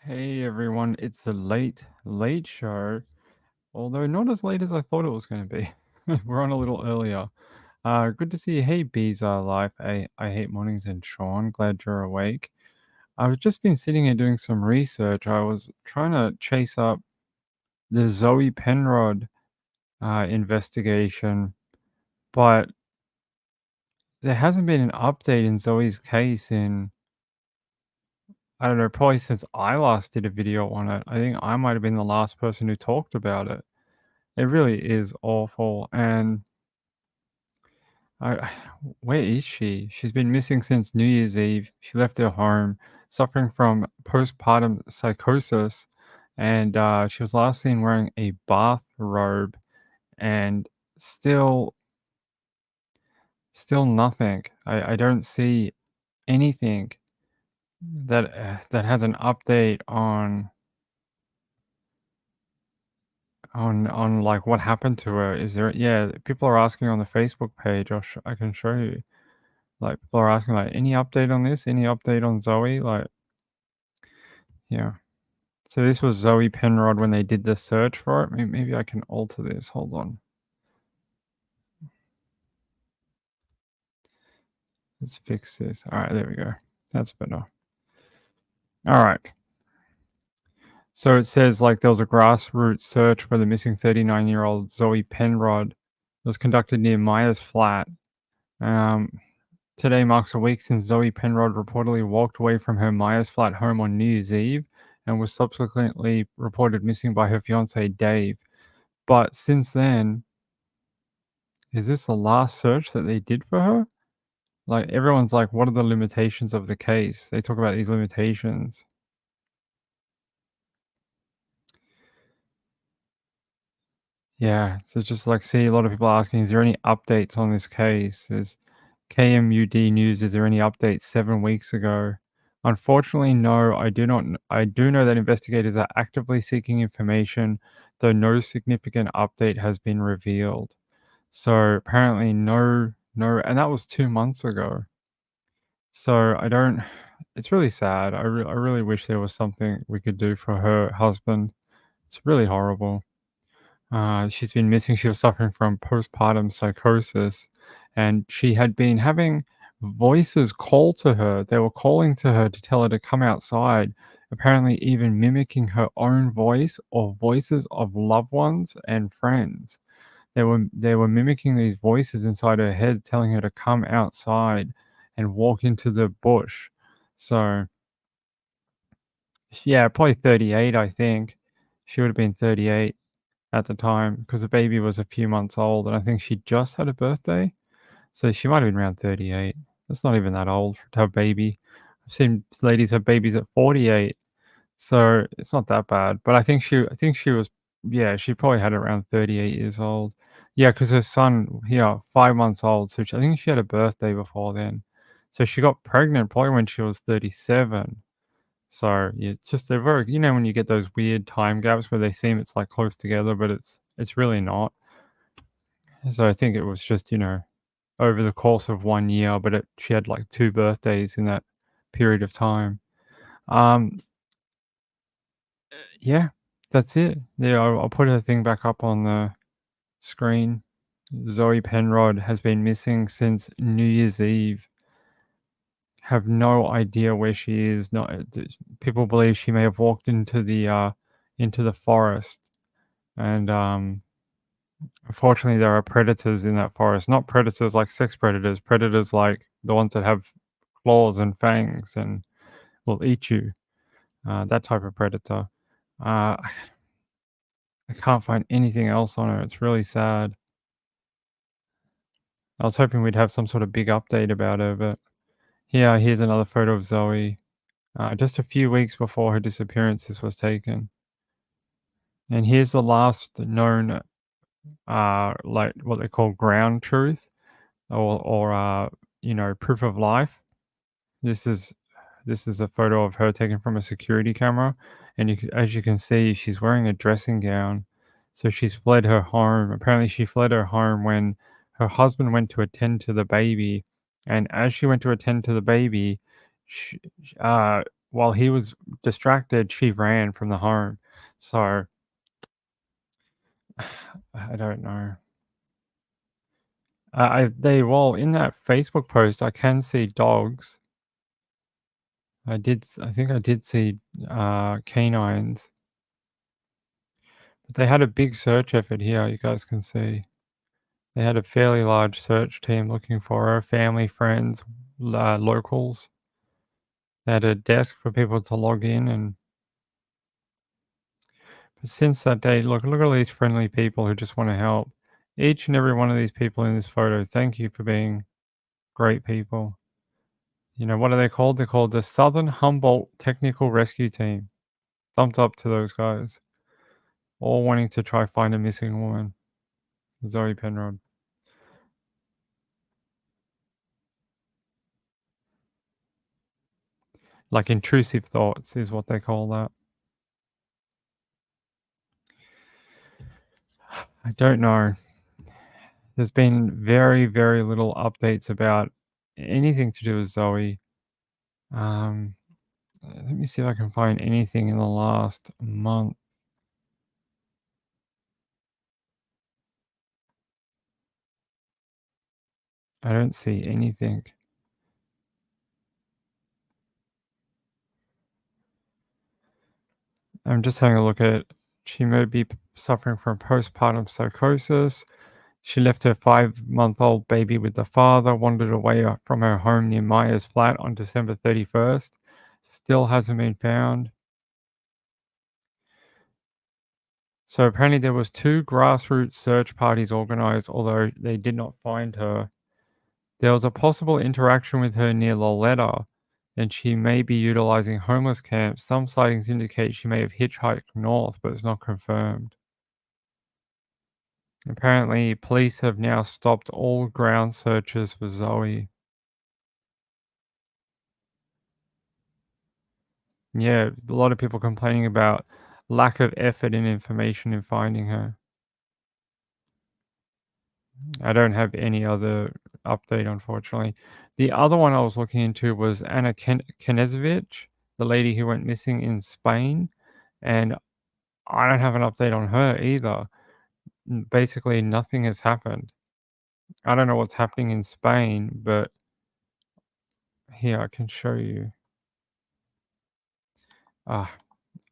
Hey everyone, it's the late show, although not as late as I thought it was going to be. We're on a little earlier. Good to see you. Hey, Bees are live. I hate mornings and Sean. Glad you're awake. I've just been sitting here doing some research. I was trying to chase up the Zoe Penrod investigation, but there hasn't been an update in Zoe's case in, I don't know, probably since I last did a video on it. I think I might have been the last person who talked about it. It really is awful, and I where is she? She's been missing since New Year's Eve. She left her home suffering from postpartum psychosis, and, she was last seen wearing a bathrobe, and still still nothing. I don't see anything that has an update on, like, what happened to her. Is there Yeah, people are asking on the Facebook page. I can show you. Like, people are asking, like, "Any update on this? Any update on Zoe?" Like, yeah. So this was Zoe Penrod when they did the search for it. Maybe I can alter this. Hold on. Let's fix this. All right, there we go. That's better. All right. So it says, like, there was a grassroots search for the missing 39-year-old Zoe Penrod. It was conducted near Maya's flat. Um, Today marks a week since Zoe Penrod reportedly walked away from her Myers flat home on New Year's Eve and was subsequently reported missing by her fiance Dave. But since then, is this the last search that they did for her? Like, everyone's like, what are the limitations of the case? They talk about these limitations. Yeah, so just like, see a lot of people asking, is there any updates on this case? Is KMUD News, is there any updates 7 weeks ago? Unfortunately, no, I do not. I do know that investigators are actively seeking information, though no significant update has been revealed. So apparently, no, and that was 2 months ago. So I don't. It's really sad. I really wish there was something we could do for her husband. It's really horrible. She's been missing. She was suffering from postpartum psychosis, and she had been having voices call to her. They were calling to her to tell her to come outside, apparently, even mimicking her own voice or voices of loved ones and friends. They were mimicking these voices inside her head, telling her to come outside and walk into the bush. So, yeah, probably 38, I think. She would have been 38 at the time because the baby was a few months old, and I think she just had a birthday, so she might have been around 38. That's not even that old to have a baby. I've seen ladies have babies at 48, so it's not that bad. But I think she was, yeah, she probably had around 38 years old. Yeah, because her son, yeah, 5 months old, so I think she had a birthday before then. So she got pregnant probably when she was 37. So, yeah, it's just they're very, when you get those weird time gaps where they seem it's, like, close together, but it's really not. So I think it was just, over the course of 1 year, but she had, like, 2 birthdays in that period of time. Um, yeah, that's it. Yeah, I'll put her thing back up on the screen. Zoe Penrod has been missing since New Year's Eve. Have no idea where she is. No, people believe she may have walked into the forest, and unfortunately, there are predators in that forest. Not predators like sex predators. Predators like the ones that have claws and fangs and will eat you. That type of predator. I can't find anything else on her. It's really sad. I was hoping we'd have some sort of big update about her, but yeah, here's another photo of Zoe. Just a few weeks before her disappearance, this was taken. And here's the last known, like what they call ground truth, or proof of life. This is this is a photo of her taken from a security camera, and as you can see, she's wearing a dressing gown. So she's fled her home. Apparently, she fled her home when her husband went to attend to the baby, and as she went to attend to the baby, she, while he was distracted, she ran from the home. So, I don't know. Well, in that Facebook post, I can see dogs. I think I did see, canines, but they had a big search effort here, you guys can see. They had a fairly large search team looking for her, family, friends, locals. They had a desk for people to log in, and but since that day, look at all these friendly people who just wanna help. Each and every one of these people in this photo, thank you for being great people. You know, what are they called? They're called the Southern Humboldt Technical Rescue Team. Thumbs up to those guys, all wanting to try find a missing woman, Zoe Penrod. Like intrusive thoughts is what they call that. I don't know. There's been very, very little updates about anything to do with Zoe. Um, Let me see if I can find anything in the last month. I don't see anything. I'm just having a look at she may be suffering from postpartum psychosis. She left her 5-month-old baby with the father, wandered away from her home near Myers Flat on December 31st. Still hasn't been found. So apparently there was 2 grassroots search parties organized, although they did not find her. There was a possible interaction with her near Loletta, and she may be utilizing homeless camps. Some sightings indicate she may have hitchhiked north, but it's not confirmed. Apparently, police have now stopped all ground searches for Zoe. Yeah, a lot of people complaining about lack of effort and information in finding her. I don't have any other update, unfortunately. The other one I was looking into was Anna Knezovic, the lady who went missing in Spain, and I don't have an update on her either. Basically, nothing has happened. I don't know what's happening in Spain, but here I can show you. Ah,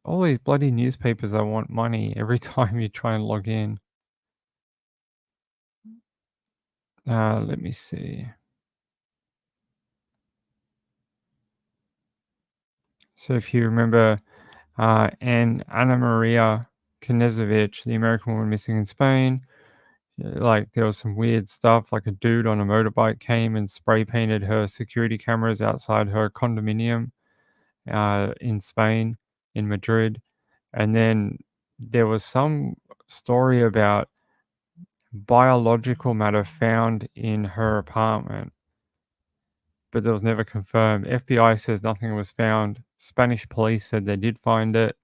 all these bloody newspapers that want money every time you try and log in. Let me see. So if you remember, and Anna Maria Knezovic, the American woman missing in Spain, like there was some weird stuff, like a dude on a motorbike came and spray painted her security cameras outside her condominium in Spain, in Madrid. And then there was some story about biological matter found in her apartment, but that was never confirmed. FBI says nothing was found. Spanish police said they did find it,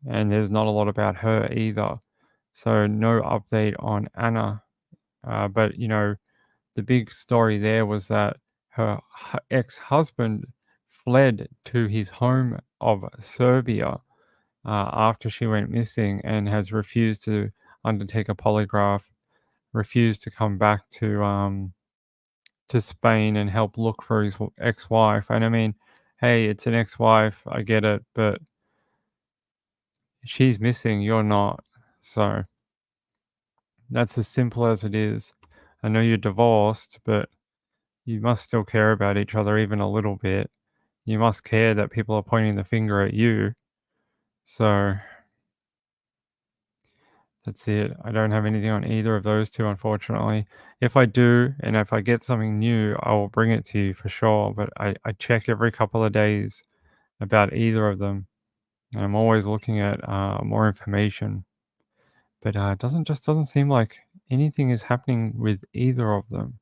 and there's not a lot about her either. So no update on Anna. But you know, the big story there was that her ex-husband fled to his home of Serbia after she went missing and has refused to undertake a polygraph, refused to come back to Spain and help look for his ex-wife. And I mean, hey, it's an ex-wife, I get it, but she's missing, you're not. So that's as simple as it is. I know you're divorced, but you must still care about each other even a little bit. You must care that people are pointing the finger at you. So that's it. I don't have anything on either of those two, unfortunately. If I do, and if I get something new, I will bring it to you for sure. But I check every couple of days about either of them. And I'm always looking at more information. But it doesn't seem like anything is happening with either of them.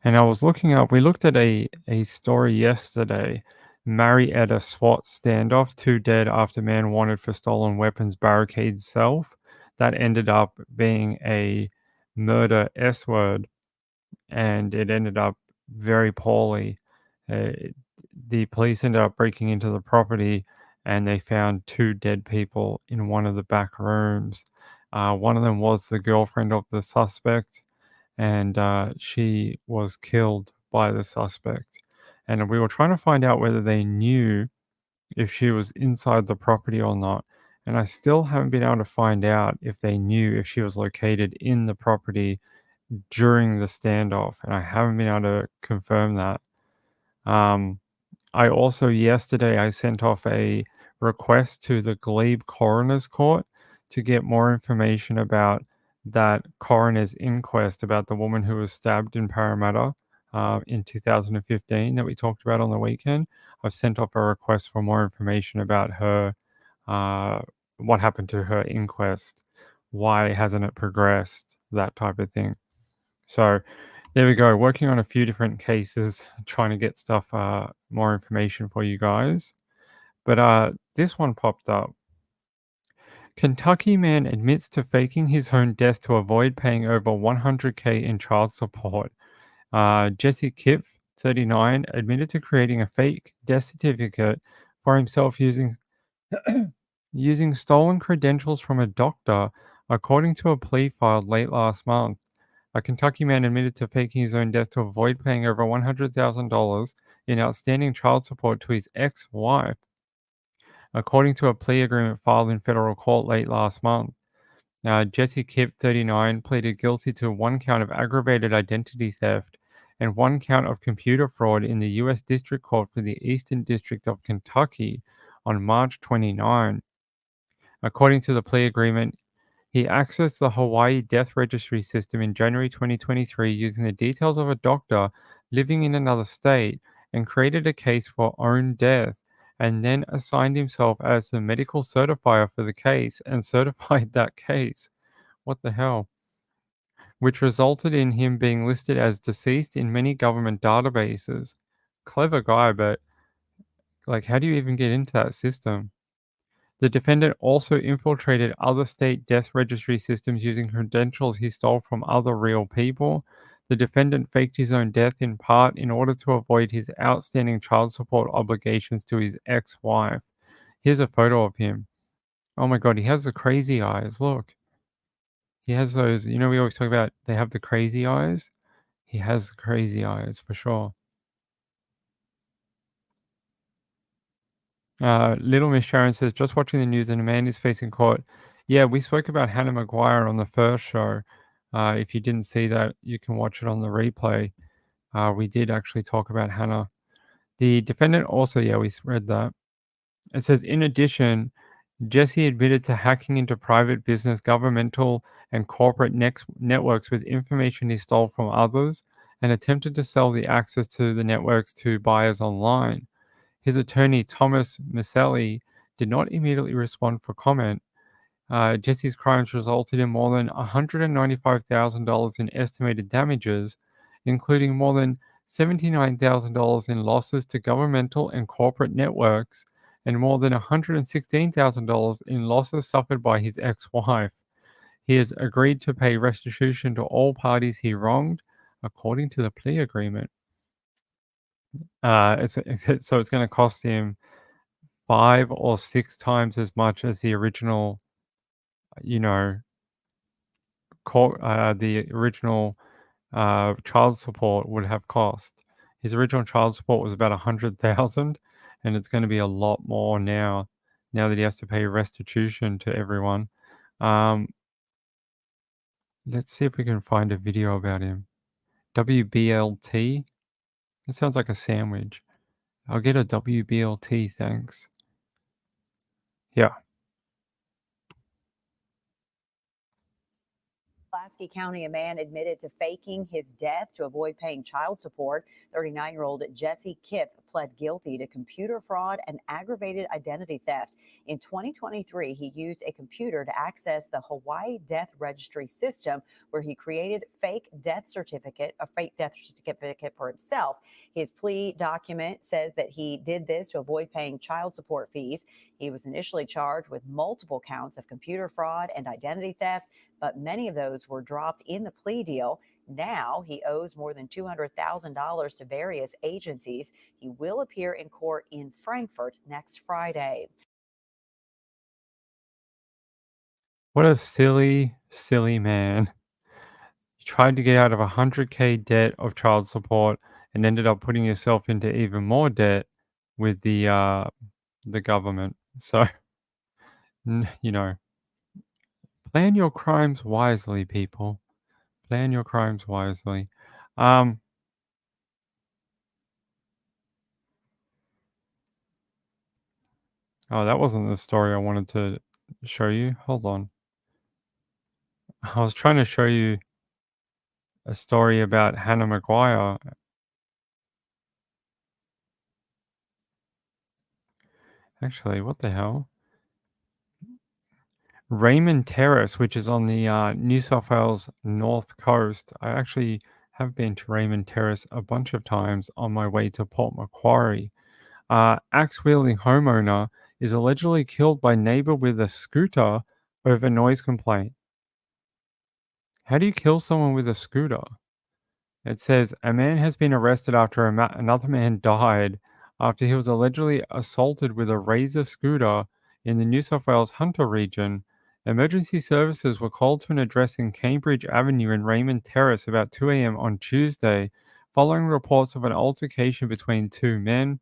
And I was looking up, we looked at a story yesterday. Marietta SWAT standoff, 2 dead after man wanted for stolen weapons barricades self. That ended up being a murder S word, and it ended up very poorly. Uh, the police ended up breaking into the property and they found two dead people in one of the back rooms. One of them was the girlfriend of the suspect, and she was killed by the suspect. And we were trying to find out whether they knew if she was inside the property or not. And I still haven't been able to find out if they knew if she was located in the property during the standoff. And I haven't been able to confirm that. Um, I also yesterday I sent off a request to the Glebe Coroner's Court to get more information about that coroner's inquest about the woman who was stabbed in Parramatta in 2015 that we talked about on the weekend. I've sent off a request for more information about her, uh, what happened to her inquest, why hasn't it progressed, that type of thing. So there we go. Working on a few different cases, trying to get stuff, more information for you guys. But this one popped up. Kentucky man admits to faking his own death to avoid paying over 100K in child support. Jesse Kipp, 39, admitted to creating a fake death certificate for himself using stolen credentials from a doctor, according to a plea filed late last month. A Kentucky man admitted to faking his own death to avoid paying over $100,000 in outstanding child support to his ex wife, according to a plea agreement filed in federal court late last month. Jesse Kipp, 39, pleaded guilty to one count of aggravated identity theft and one count of computer fraud in the U.S. District Court for the Eastern District of Kentucky on March 29. According to the plea agreement, he accessed the Hawaii Death Registry system in January 2023 using the details of a doctor living in another state and created a case for own death, and then assigned himself as the medical certifier for the case and certified that case. What the hell? Which resulted in him being listed as deceased in many government databases. Clever guy, but like, how do you even get into that system? The defendant also infiltrated other state death registry systems using credentials he stole from other real people. The defendant faked his own death in part in order to avoid his outstanding child support obligations to his ex wife. Here's a photo of him. Oh my god, he has the crazy eyes. Look. He has those, we always talk about they have the crazy eyes. He has the crazy eyes for sure. Little Miss Sharon says, just watching the news and a man is facing court. Yeah, we spoke about Hannah Maguire on the first show. If you didn't see that, you can watch it on the replay. We did actually talk about Hannah. The defendant also, yeah, we read that. It says, in addition, Jesse admitted to hacking into private business, governmental, and corporate networks with information he stole from others and attempted to sell the access to the networks to buyers online. His attorney, Thomas Maselli, did not immediately respond for comment. Jesse's crimes resulted in more than $195,000 in estimated damages, including more than $79,000 in losses to governmental and corporate networks, and more than $116,000 in losses suffered by his ex wife. He has agreed to pay restitution to all parties he wronged, according to the plea agreement. So it's going to cost him 5 or 6 times as much as the original, you know, the original child support would have cost. His original child support was about 100,000, and it's going to be a lot more now. Now that he has to pay restitution to everyone. Let's see if we can find a video about him. WBLT. It sounds like a sandwich. I'll get a WBLT, thanks. Yeah. Pulaski County, a man admitted to faking his death to avoid paying child support. 39-year-old Jesse Kipp pled guilty to computer fraud and aggravated identity theft. In 2023, he used a computer to access the Hawaii Death Registry system, where he created a fake death certificate for himself. His plea document says that he did this to avoid paying child support fees. He was initially charged with multiple counts of computer fraud and identity theft, but many of those were dropped in the plea deal. Now he owes more than $200,000 to various agencies. He will appear in court in Frankfurt next Friday. What a silly, silly man. You tried to get out of a 100K debt of child support and ended up putting yourself into even more debt with the government. So, you know, plan your crimes wisely, people. Plan your crimes wisely. Um, oh, that wasn't the story I wanted to show you. Hold on. I was trying to show you a story about Hannah Maguire. Actually, what the hell? Raymond Terrace, which is on the New South Wales north coast. I actually have been to Raymond Terrace a bunch of times on my way to Port Macquarie. Axe wielding homeowner is allegedly killed by neighbor with a scooter over noise complaint. How do you kill someone with a scooter? It says a man has been arrested after another man died after he was allegedly assaulted with a Razor scooter in the New South Wales Hunter region. Emergency services were called to an address in Cambridge Avenue and Raymond Terrace about 2 a.m. on Tuesday, following reports of an altercation between two men.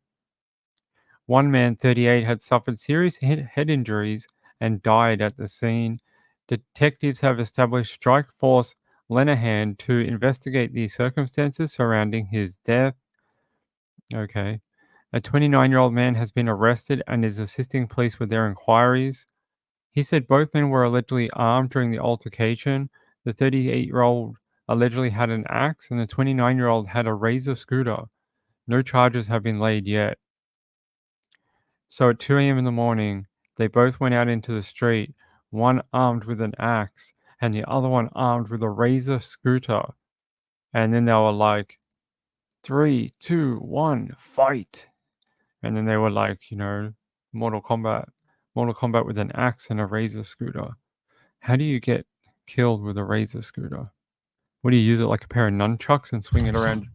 One man, 38, had suffered serious head injuries and died at the scene. Detectives have established Strike Force Lenahan to investigate the circumstances surrounding his death. Okay. A 29-year-old man has been arrested and is assisting police with their inquiries. He said both men were allegedly armed during the altercation. The 38-year-old allegedly had an axe, and the 29-year-old had a Razor scooter. No charges have been laid yet. So at 2 a.m. in the morning, they both went out into the street, one armed with an axe and the other one armed with a Razor scooter. And then they were like, 3, 2, 1, fight. And then they were like, Mortal Kombat. Mortal Kombat with an axe and a Razor scooter. How do you get killed with a Razor scooter? What do you use it like a pair of nunchucks and swing it around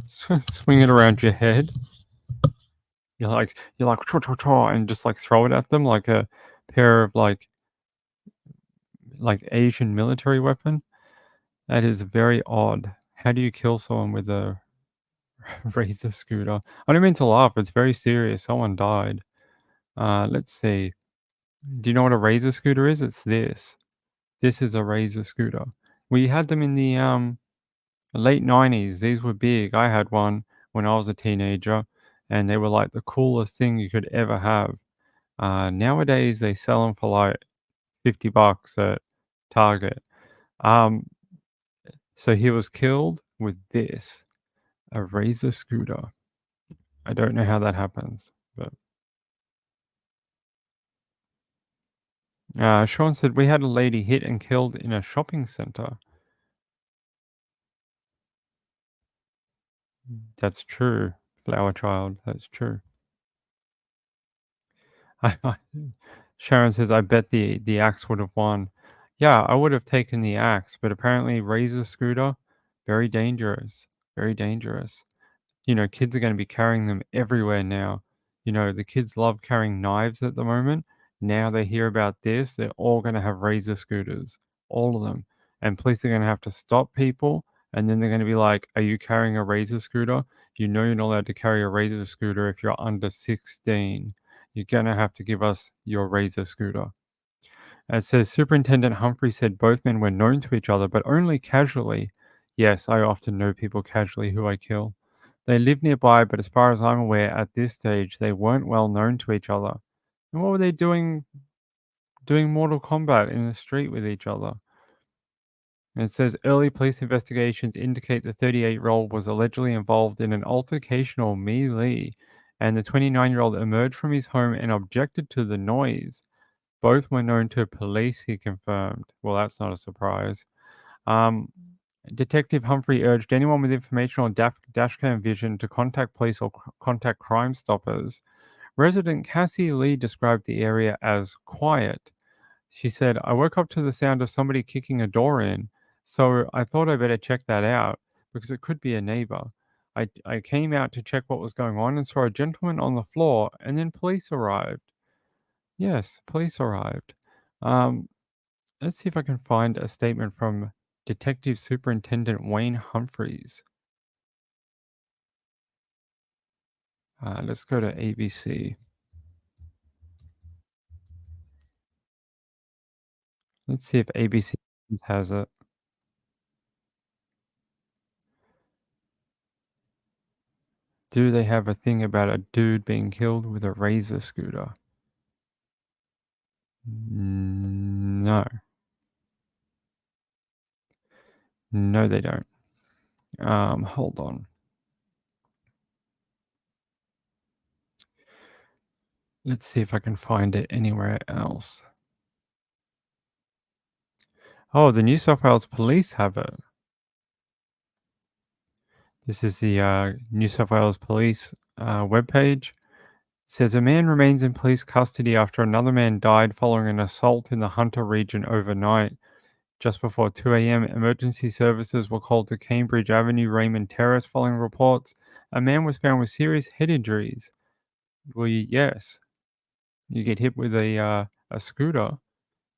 swing it around your head? You're like chor, chor, chor, and just like throw it at them like a pair of like Asian military weapon. That is very odd. How do you kill someone with a Razor scooter? I don't mean to laugh. It's very serious. Someone died. Let's see. Do you know what a Razor scooter is? It's this. This is a Razor scooter. We had them in the late 90s. These were big. I had one when I was a teenager, and they were like the coolest thing you could ever have. Nowadays, they sell them for like $50 at Target. Um, so he was killed with this, a Razor scooter. I don't know how that happens, but Sean said we had a lady hit and killed in a shopping center. That's true, Flower Child. That's true. Sharon says, I bet the axe would have won. Yeah, I would have taken the axe, but apparently Razor scooter, very dangerous. Very dangerous. Kids are going to be carrying them everywhere now. The kids love carrying knives at the moment. Now they hear about this, they're all going to have Razor scooters, all of them. And police are going to have to stop people. And then they're going to be like, are you carrying a Razor scooter? You know you're not allowed to carry a Razor scooter if you're under 16. You're going to have to give us your Razor scooter. It says Superintendent Humphrey said both men were known to each other, but only casually. Yes, I often know people casually who I kill. They live nearby, but as far as I'm aware, at this stage, they weren't well known to each other. And what were they doing Mortal Kombat in the street with each other? And it says early police investigations indicate the 38-year-old was allegedly involved in an altercation or melee, and the 29-year-old emerged from his home and objected to the noise. Both were known to police, he confirmed. Well, that's not a surprise. Um, Detective Humphrey urged anyone with information on dashcam vision to contact police or contact Crime Stoppers. Resident Cassie Lee described the area as quiet. She said, I woke up to the sound of somebody kicking a door in. So I thought I better check that out because it could be a neighbor. I came out to check what was going on and saw a gentleman on the floor, and then police arrived. Yes, police arrived. Um, let's see if I can find a statement from Detective Superintendent Wayne Humphreys. Let's go to ABC. Let's see if ABC has it. Do they have a thing about a dude being killed with a Razor scooter? No. No, they don't. Hold on. Let's see if I can find it anywhere else. Oh, the New South Wales Police have it. This is the New South Wales Police webpage. It says a man remains in police custody after another man died following an assault in the Hunter region overnight. Just before 2 a.m., emergency services were called to Cambridge Avenue, Raymond Terrace, following reports a man was found with serious head injuries. Well, yes, you get hit with a scooter,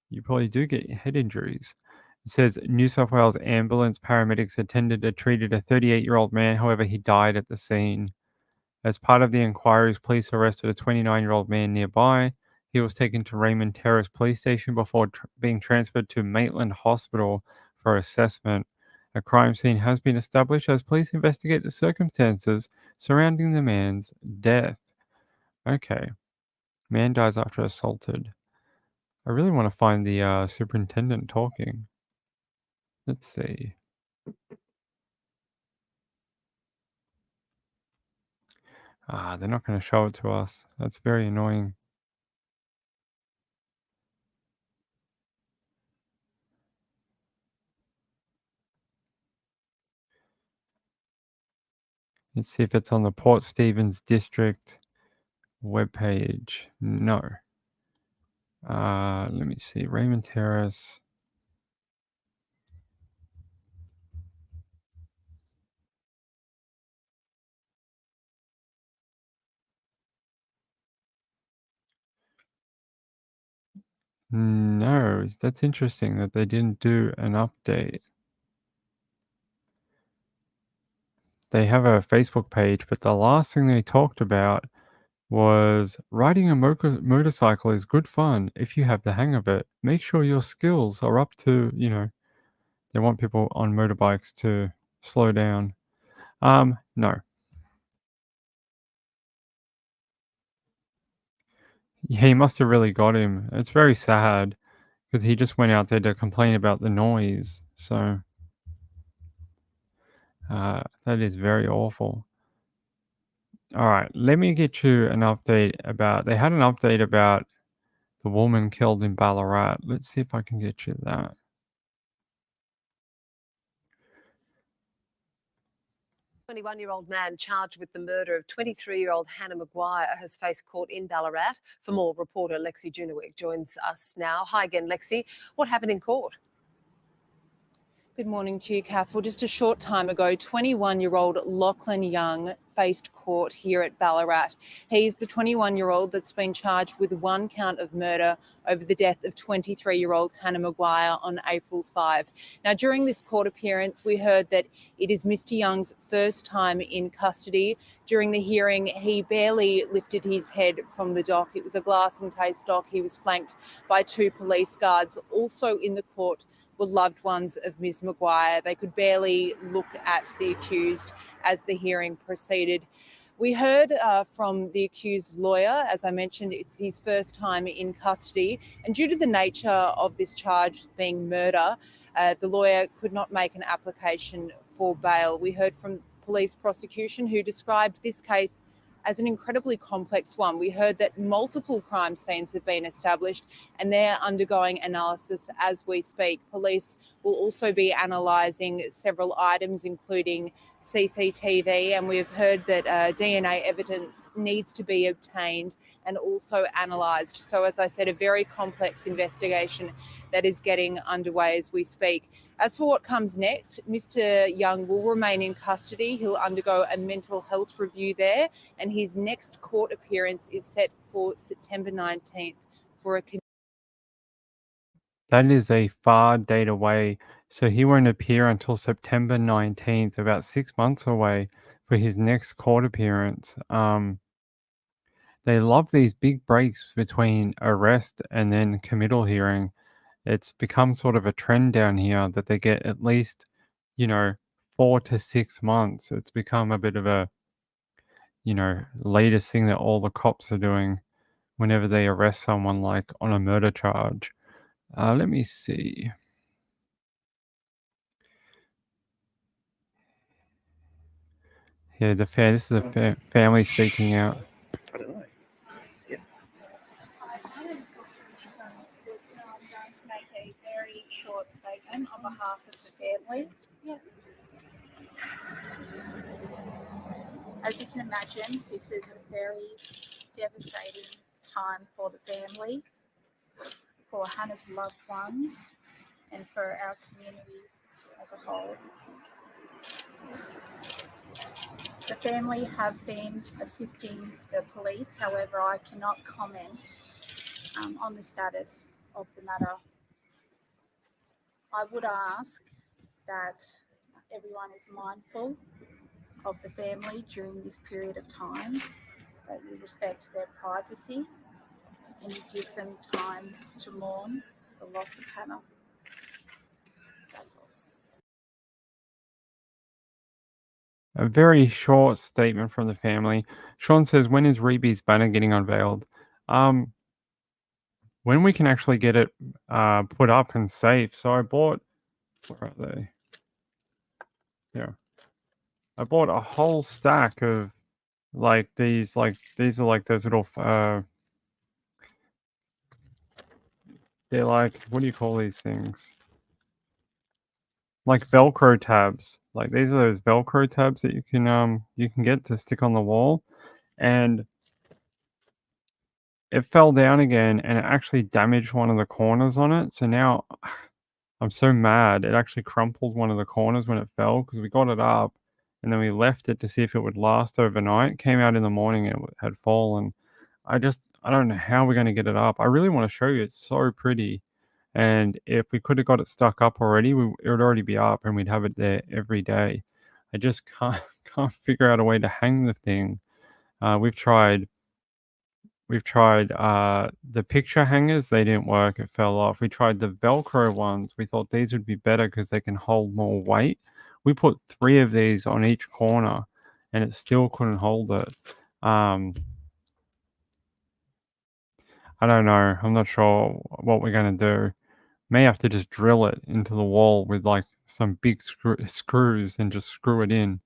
you probably do get head injuries. It says New South Wales ambulance paramedics attended and treated a 38-year-old man. However, he died at the scene. As part of the inquiries, police arrested a 29-year-old man nearby. He was taken to Raymond Terrace Police Station before being transferred to Maitland Hospital for assessment. A crime scene has been established as police investigate the circumstances surrounding the man's death. Okay. Man dies after assaulted. I really want to find the superintendent talking. Let's see. They're not going to show it to us. That's very annoying. Let's see if it's on the Port Stephens District webpage. No. Let me see. Raymond Terrace. No, that's interesting that they didn't do an update. They have a Facebook page, but the last thing they talked about was riding a motorcycle is good fun if you have the hang of it. Make sure your skills are up to, they want people on motorbikes to slow down. No. Yeah, he must have really got him. It's very sad because he just went out there to complain about the noise. So that is very awful. All right, let me get you an update about. They had an update about the woman killed in Ballarat. Let's see if I can get you that. 21-year-old man charged with the murder of 23-year-old Hannah Maguire has faced court in Ballarat. For more, reporter Lexi Junowik joins us now. Hi again, Lexi. What happened in court? Good morning to you, Kath. Well, just a short time ago, 21-year-old Lachlan Young faced court here at Ballarat. He's the 21-year-old that's been charged with one count of murder over the death of 23-year-old Hannah Maguire on April 5. Now, during this court appearance, we heard that it is Mr. Young's first time in custody. During the hearing, he barely lifted his head from the dock. It was a glass-encased dock. He was flanked by two police guards. Also in the court were loved ones of Ms. Maguire. They could barely look at the accused as the hearing proceeded. We heard from the accused lawyer. As I mentioned, it's his first time in custody. And due to the nature of this charge being murder, the lawyer could not make an application for bail. We heard from police prosecution who described this case as an incredibly complex one. We heard that multiple crime scenes have been established and they're undergoing analysis as we speak. Police will also be analysing several items, including CCTV, and we've heard that DNA evidence needs to be obtained and also analysed. So, as I said, a very complex investigation that is getting underway as we speak. As for what comes next, Mr. Young will remain in custody. He'll undergo a mental health review there, and his next court appearance is set for September 19th for a That is a far date away, so he won't appear until September 19th, about 6 months away for his next court appearance. They love these big breaks between arrest and then committal hearing. It's become sort of a trend down here that they get at least, 4 to 6 months. It's become a bit of a, latest thing that all the cops are doing whenever they arrest someone, like, on a murder charge. Let me see. Yeah, this is a family speaking out. I don't know. My name is Dr. Susan. I'm going to make a very short statement on behalf of the family. As you can imagine, this is a very devastating time for the family, for Hannah's loved ones, and for our community as a whole. The family have been assisting the police, however, I cannot comment on the status of the matter. I would ask that everyone is mindful of the family during this period of time, that you respect their privacy and you give them time to mourn the loss of Hannah. That's all. A very short statement from the family. Sean says, "When is Reeby's banner getting unveiled?" When we can actually get it put up and safe. So I bought, where are they? Yeah. I bought a whole stack of these are like those little they're like, what do you call these things? Like Velcro tabs. Like, these are those Velcro tabs that you can get to stick on the wall. And it fell down again and it actually damaged one of the corners on it. So now I'm so mad. It actually crumpled one of the corners when it fell, because we got it up and then we left it to see if it would last overnight. Came out in the morning and it had fallen. I don't know how we're going to get it up. I really want to show you. It's so pretty. And if we could have got it stuck up already, it would already be up and we'd have it there every day. I just can't figure out a way to hang the thing. We've tried the picture hangers. They didn't work. It fell off. We tried the Velcro ones. We thought these would be better because they can hold more weight. We put 3 of these on each corner and it still couldn't hold it. I don't know. I'm not sure what we're going to do. May have to just drill it into the wall with like some big screws and just screw it in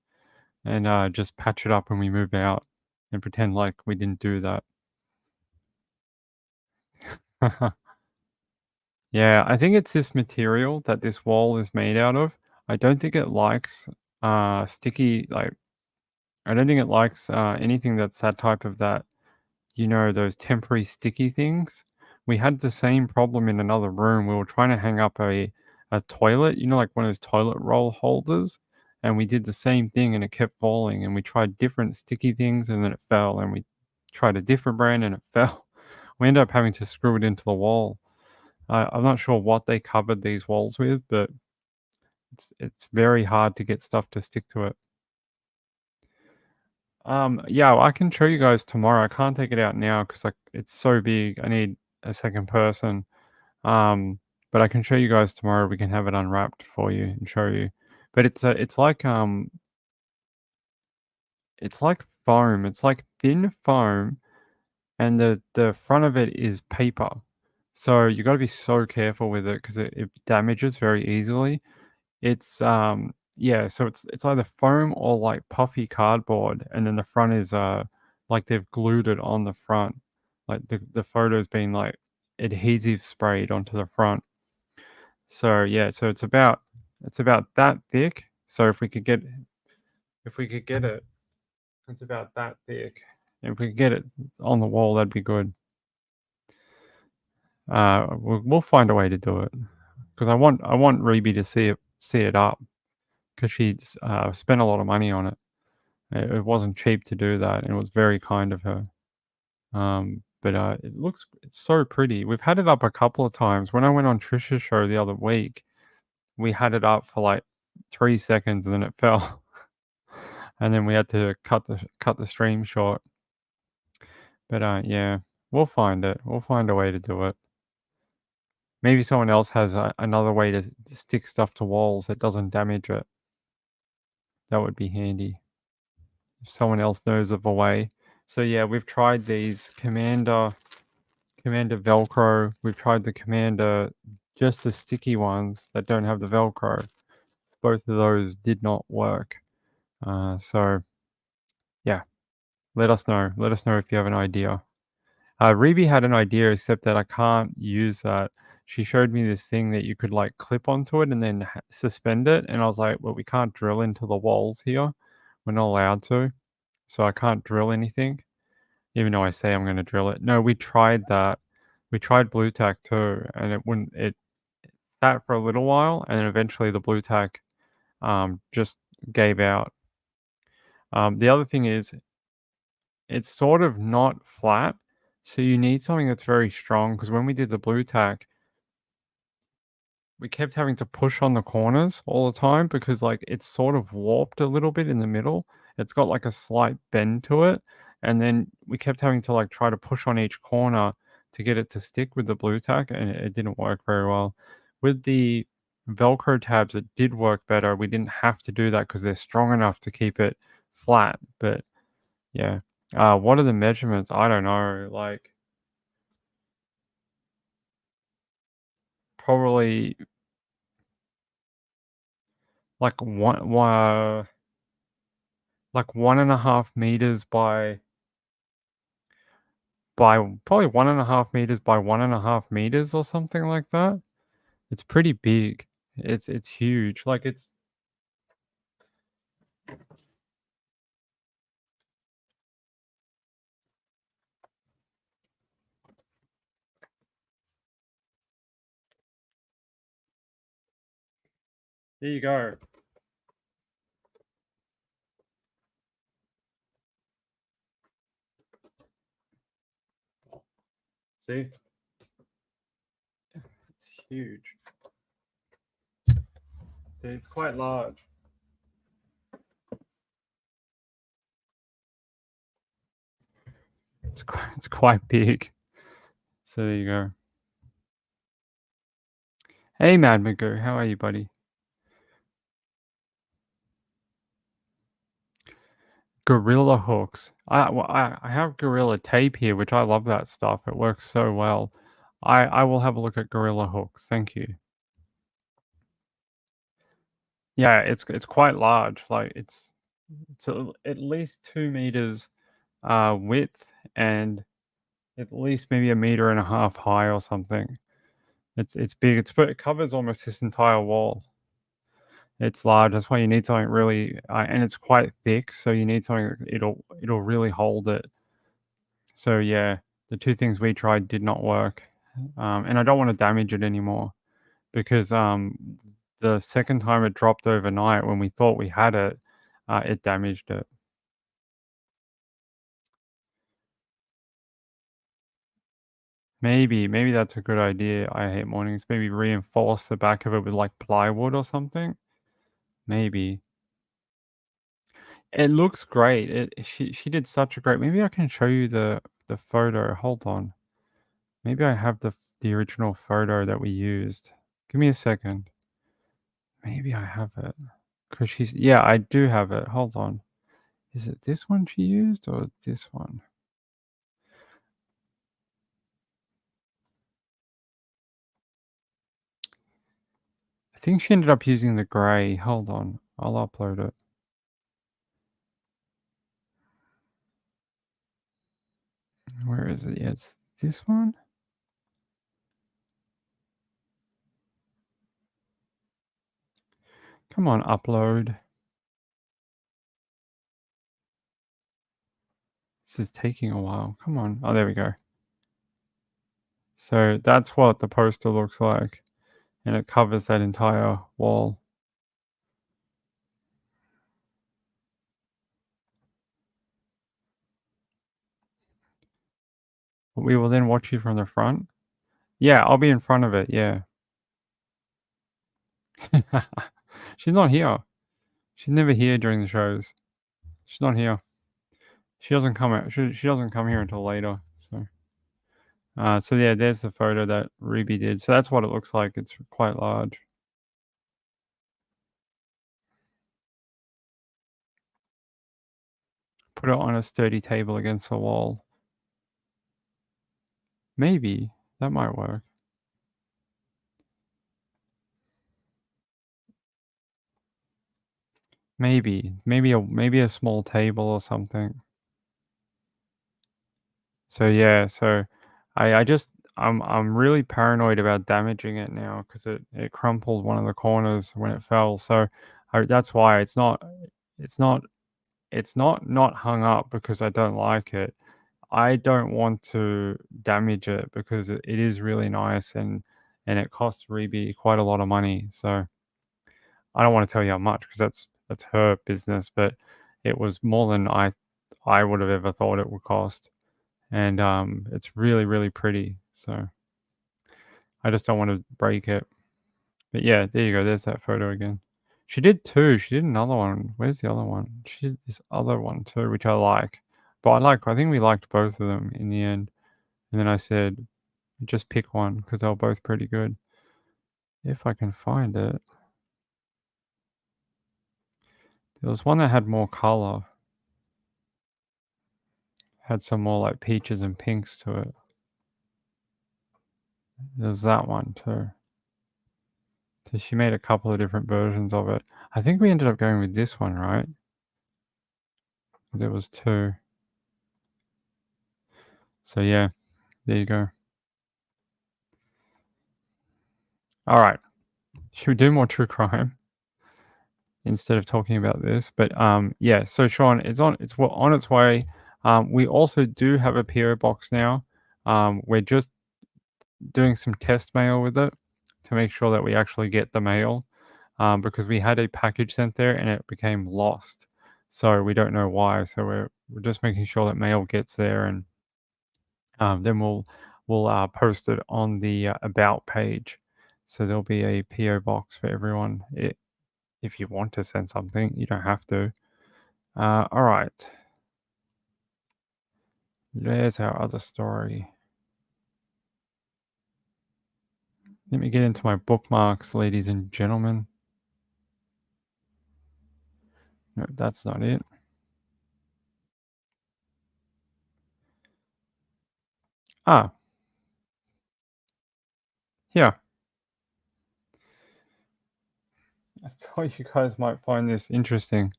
and just patch it up when we move out and pretend like we didn't do that. Yeah, I think it's this material that this wall is made out of. I don't think it likes sticky, like, I don't think it likes anything that's that type of that, those temporary sticky things. We had the same problem in another room. We were trying to hang up a toilet, like one of those toilet roll holders, and we did the same thing and it kept falling, and we tried different sticky things and then it fell, and we tried a different brand and it fell. We ended up having to screw it into the wall. I'm not sure what they covered these walls with, but it's very hard to get stuff to stick to it. Yeah, I can show you guys tomorrow. I can't take it out now because it's so big. I need a second person. But I can show you guys tomorrow. We can have it unwrapped for you and show you. But it's like foam. It's like thin foam, and the front of it is paper. So you got to be so careful with it because it damages very easily. It's yeah, so it's either foam or like puffy cardboard, and then the front is like they've glued it on the front, like the photo's been like adhesive sprayed onto the front. So yeah, so it's about that thick. So if we could get If we could get it, it's about that thick. If we could get it on the wall, that'd be good. We'll find a way to do it because I want Reby to see it up because she spent a lot of money on it. It wasn't cheap to do that, and it was very kind of her. But it's so pretty. We've had it up a couple of times. When I went on Trisha's show the other week, we had it up for like 3 seconds and then it fell. And then we had to cut the stream short. But yeah, we'll find it. We'll find a way to do it. Maybe someone else has another way to stick stuff to walls that doesn't damage it. That would be handy. If someone else knows of a way. So yeah, we've tried these Commander Velcro. We've tried the Commander, just the sticky ones that don't have the Velcro. Both of those did not work. So yeah, let us know. Let us know if you have an idea. Reby had an idea, except that I can't use that. She showed me this thing that you could like clip onto it and then suspend it. And I was like, well, we can't drill into the walls here. We're not allowed to. So I can't drill anything, even though I say I'm going to drill it. No, we tried that. We tried Blue Tack too, and it sat for a little while, and then eventually the Blue Tack just gave out. The other thing is, it's sort of not flat, so you need something that's very strong, because when we did the Blue Tack, we kept having to push on the corners all the time because like it's sort of warped a little bit in the middle. It's got like a slight bend to it, and then we kept having to like try to push on each corner to get it to stick with the Blue Tack, and it didn't work very well. With the Velcro tabs, it did work better. We didn't have to do that because they're strong enough to keep it flat. But yeah, what are the measurements? I don't know. Like probably like like 1.5 meters by probably 1.5 meters by 1.5 meters or something like that. It's pretty big. It's huge. Like it's there you go. See? It's huge. See, it's quite large. It's quite big. So there you go. Hey, Mad Magoo, how are you, buddy? Gorilla hooks. I have Gorilla tape here, which I love that stuff. It works so well. I will have a look at Gorilla hooks. Thank you. Yeah, it's quite large. Like it's at least 2 meters width and at least maybe 1.5 meters high or something. It's big. It covers almost this entire wall. It's large. That's why you need something really, and it's quite thick. So you need something it'll really hold it. So yeah, the two things we tried did not work, and I don't want to damage it anymore because the second time it dropped overnight when we thought we had it, it damaged it. Maybe that's a good idea. I hate mornings. Maybe reinforce the back of it with like plywood or something. Maybe. It looks great. She did such a great. Maybe I can show you the photo. Hold on. Maybe I have the original photo that we used. Give me a second. Maybe I have it. Cause yeah, I do have it. Hold on. Is it this one she used or this one? I think she ended up using the gray. Hold on. I'll upload it. Where is it? Yeah, it's this one. Come on, upload. This is taking a while. Come on. Oh, there we go. So that's what the poster looks like, and it covers that entire wall. We will then watch you from the front. Yeah, I'll be in front of it. Yeah. She's not here. She's never here during the shows. She's not here. She doesn't come out. She doesn't come here until later. So yeah, there's the photo that Ruby did. So that's what it looks like. It's quite large. Put it on a sturdy table against the wall. Maybe that might work. Maybe a small table or something. So yeah, I'm really paranoid about damaging it now because it crumpled one of the corners when it fell. So that's why it's not not hung up because I don't like it. I don't want to damage it because it is really nice and it costs Ruby quite a lot of money. So I don't want to tell you how much because that's her business, but it was more than I would have ever thought it would cost. And it's really, really pretty. So I just don't want to break it. But yeah, there you go. There's that photo again. She did two. She did another one. Where's the other one? She did this other one too, which I like. But I think we liked both of them in the end. And then I said, just pick one because they were both pretty good. If I can find it. There was one that had more color. Had some more like peaches and pinks to it. There's that one too. So she made a couple of different versions of it. I think we ended up going with this one, right? There was two. So yeah, there you go. All right. Should we do more true crime instead of talking about this? But yeah, so Sean, it's on its way. We also do have a PO box now. We're just doing some test mail with it to make sure that we actually get the mail because we had a package sent there and it became lost. So we don't know why. So we're just making sure that mail gets there, and then we'll post it on the about page. So there'll be a PO box for everyone. If you want to send something, you don't have to. All right. There's our other story. Let me get into my bookmarks, ladies and gentlemen. No, that's not it. Here. I thought you guys might find this interesting.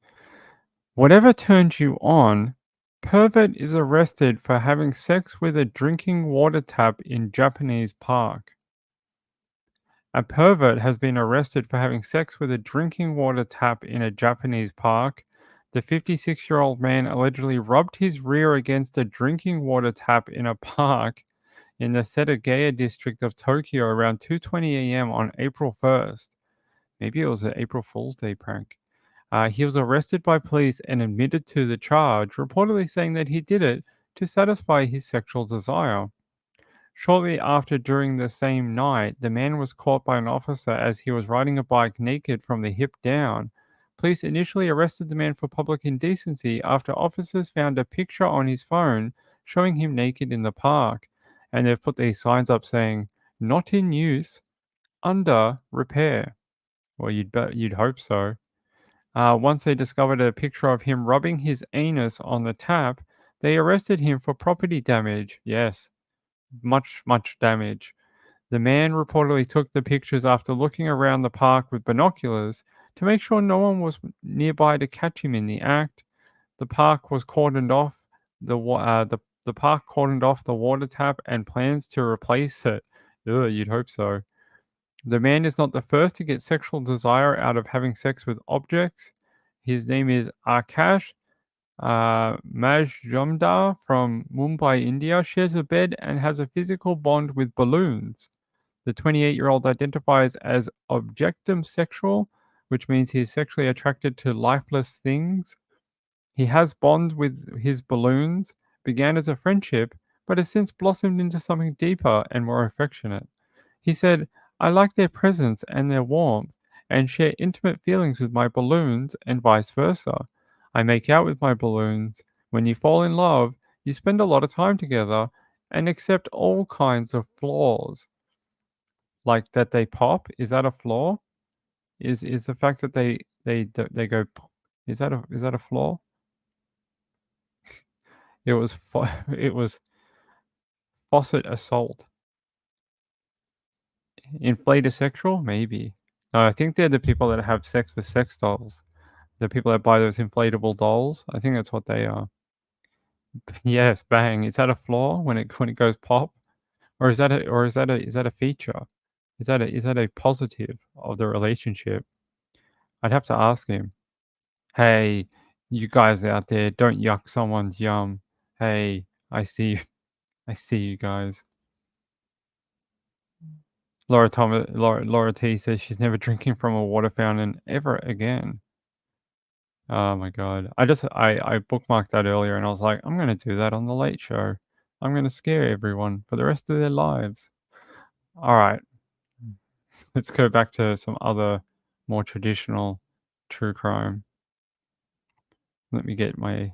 Whatever turns you on, pervert is arrested for having sex with a drinking water tap in Japanese park. A pervert has been arrested for having sex with a drinking water tap in a Japanese park. The 56-year-old man allegedly rubbed his rear against a drinking water tap in a park in the Setagaya district of Tokyo around 2:20 a.m. on April 1st. Maybe it was an April Fool's Day prank. He was arrested by police and admitted to the charge, reportedly saying that he did it to satisfy his sexual desire. Shortly after, during the same night, the man was caught by an officer as he was riding a bike naked from the hip down. Police initially arrested the man for public indecency after officers found a picture on his phone showing him naked in the park. And they've put these signs up saying, "Not in use, under repair." Well, you'd hope so. Once they discovered a picture of him rubbing his anus on the tap, they arrested him for property damage. Yes, much damage. The man reportedly took the pictures after looking around the park with binoculars to make sure no one was nearby to catch him in the act. The park was cordoned off. The park cordoned off the water tap and plans to replace it. Ugh, you'd hope so. The man is not the first to get sexual desire out of having sex with objects. His name is Akash Majumdar from Mumbai, India, shares a bed and has a physical bond with balloons. The 28-year-old identifies as objectum sexual, which means he is sexually attracted to lifeless things. He has bond with his balloons, began as a friendship, but has since blossomed into something deeper and more affectionate. He said, I like their presence and their warmth, and share intimate feelings with my balloons and vice versa. I make out with my balloons. When you fall in love, you spend a lot of time together and accept all kinds of flaws. Like that they pop, is that a flaw? Is the fact that they go pop, is that a flaw? It was it was faucet assault. Inflatosexual? Maybe. No, I think they're the people that have sex with sex dolls. The people that buy those inflatable dolls. I think that's what they are. Yes, bang. Is that a flaw when it goes pop? Or is that a feature? Is that a positive of the relationship? I'd have to ask him. Hey, you guys out there, don't yuck someone's yum. Hey, I see you. I see you guys. Laura T says she's never drinking from a water fountain ever again. Oh my god. I bookmarked that earlier and I was like, I'm gonna do that on the Late Show. I'm gonna scare everyone for the rest of their lives. Alright. Let's go back to some other more traditional true crime. Let me get my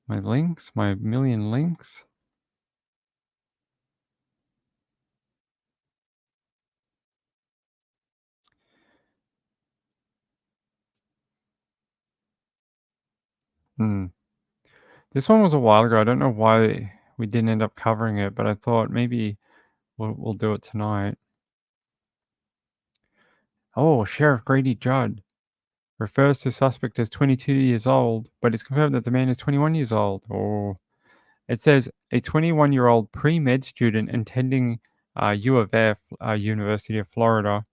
links, my million links. This one was a while ago. I don't know why we didn't end up covering it, but I thought maybe we'll do it tonight. Oh, Sheriff Grady Judd refers to suspect as 22 years old, but it's confirmed that the man is 21 years old. Oh, it says a 21-year-old pre-med student attending U of F, University of Florida,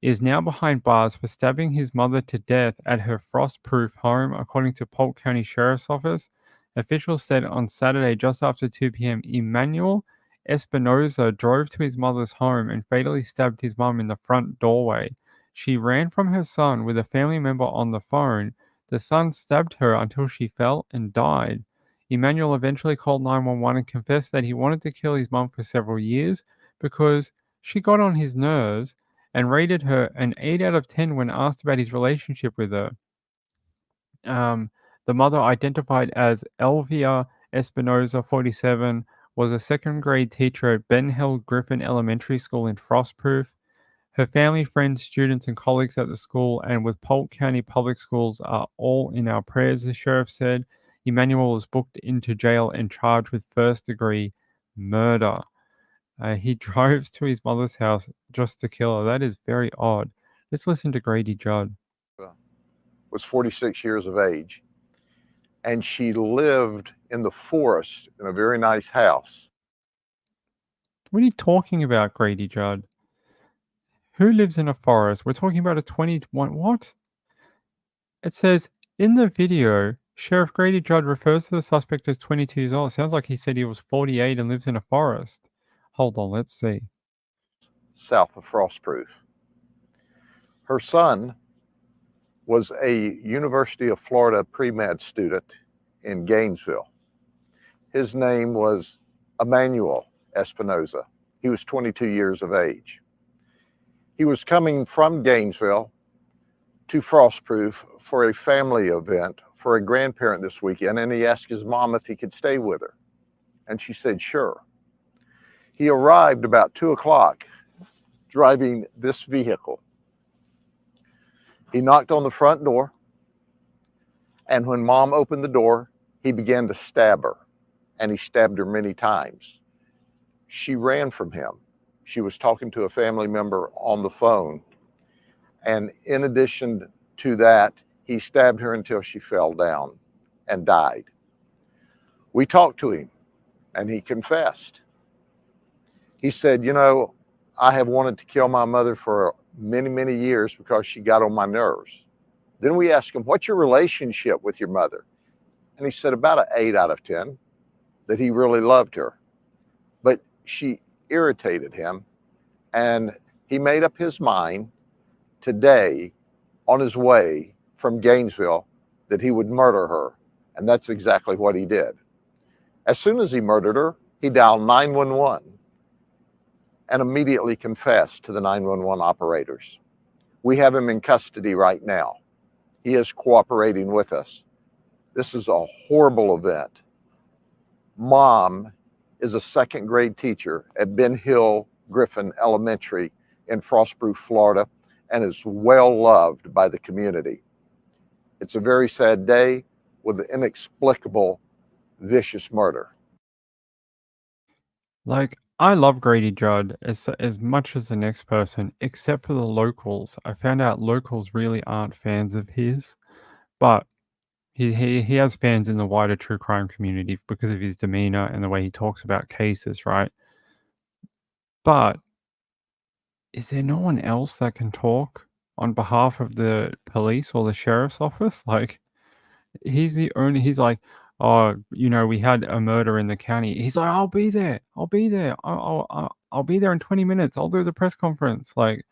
is now behind bars for stabbing his mother to death at her frost-proof home, according to Polk County Sheriff's Office. Officials said on Saturday, just after 2 p.m., Emmanuel Espinoza drove to his mother's home and fatally stabbed his mum in the front doorway. She ran from her son with a family member on the phone. The son stabbed her until she fell and died. Emmanuel eventually called 911 and confessed that he wanted to kill his mum for several years because she got on his nerves and rated her an 8 out of 10 when asked about his relationship with her. The mother, identified as Elvia Espinoza, 47, was a second-grade teacher at Ben Hill Griffin Elementary School in Frostproof. Her family, friends, students, and colleagues at the school and with Polk County Public Schools are all in our prayers, the sheriff said. Emmanuel was booked into jail and charged with first-degree murder. He drives to his mother's house just to kill her. That is very odd. Let's listen to Grady Judd. Was 46 years of age, and she lived in the forest in a very nice house. What are you talking about, Grady Judd? Who lives in a forest? We're talking about a 21... What? It says, in the video, Sheriff Grady Judd refers to the suspect as 22 years old. It sounds like he said he was 48 and lives in a forest. Hold on, let's see. South of Frostproof. Her son was a University of Florida pre-med student in Gainesville. His name was Emmanuel Espinoza. He was 22 years of age. He was coming from Gainesville to Frostproof for a family event for a grandparent this weekend, and he asked his mom if he could stay with her. And she said, sure. He arrived about 2 o'clock driving this vehicle. He knocked on the front door, and when mom opened the door, he began to stab her, and he stabbed her many times. She ran from him. She was talking to a family member on the phone, and in addition to that, he stabbed her until she fell down and died. We talked to him, and he confessed. He said, you know, I have wanted to kill my mother for many, many years because she got on my nerves. Then we asked him, what's your relationship with your mother? And he said about an 8 out of 10, that he really loved her. But she irritated him, and he made up his mind today on his way from Gainesville that he would murder her. And that's exactly what he did. As soon as he murdered her, he dialed 911 and immediately confessed to the 911 operators. We have him in custody right now. He is cooperating with us. This is a horrible event. Mom is a second grade teacher at Ben Hill Griffin Elementary in Frostproof, Florida, and is well loved by the community. It's a very sad day with an inexplicable, vicious murder. Like, I love Grady Judd as much as the next person, except for the locals. I found out locals really aren't fans of his, but he has fans in the wider true crime community because of his demeanor and the way he talks about cases, right? But is there no one else that can talk on behalf of the police or the sheriff's office? Like, he's like, oh, we had a murder in the county. He's like, I'll be there. I'll be there. I'll be there in 20 minutes. I'll do the press conference. Like,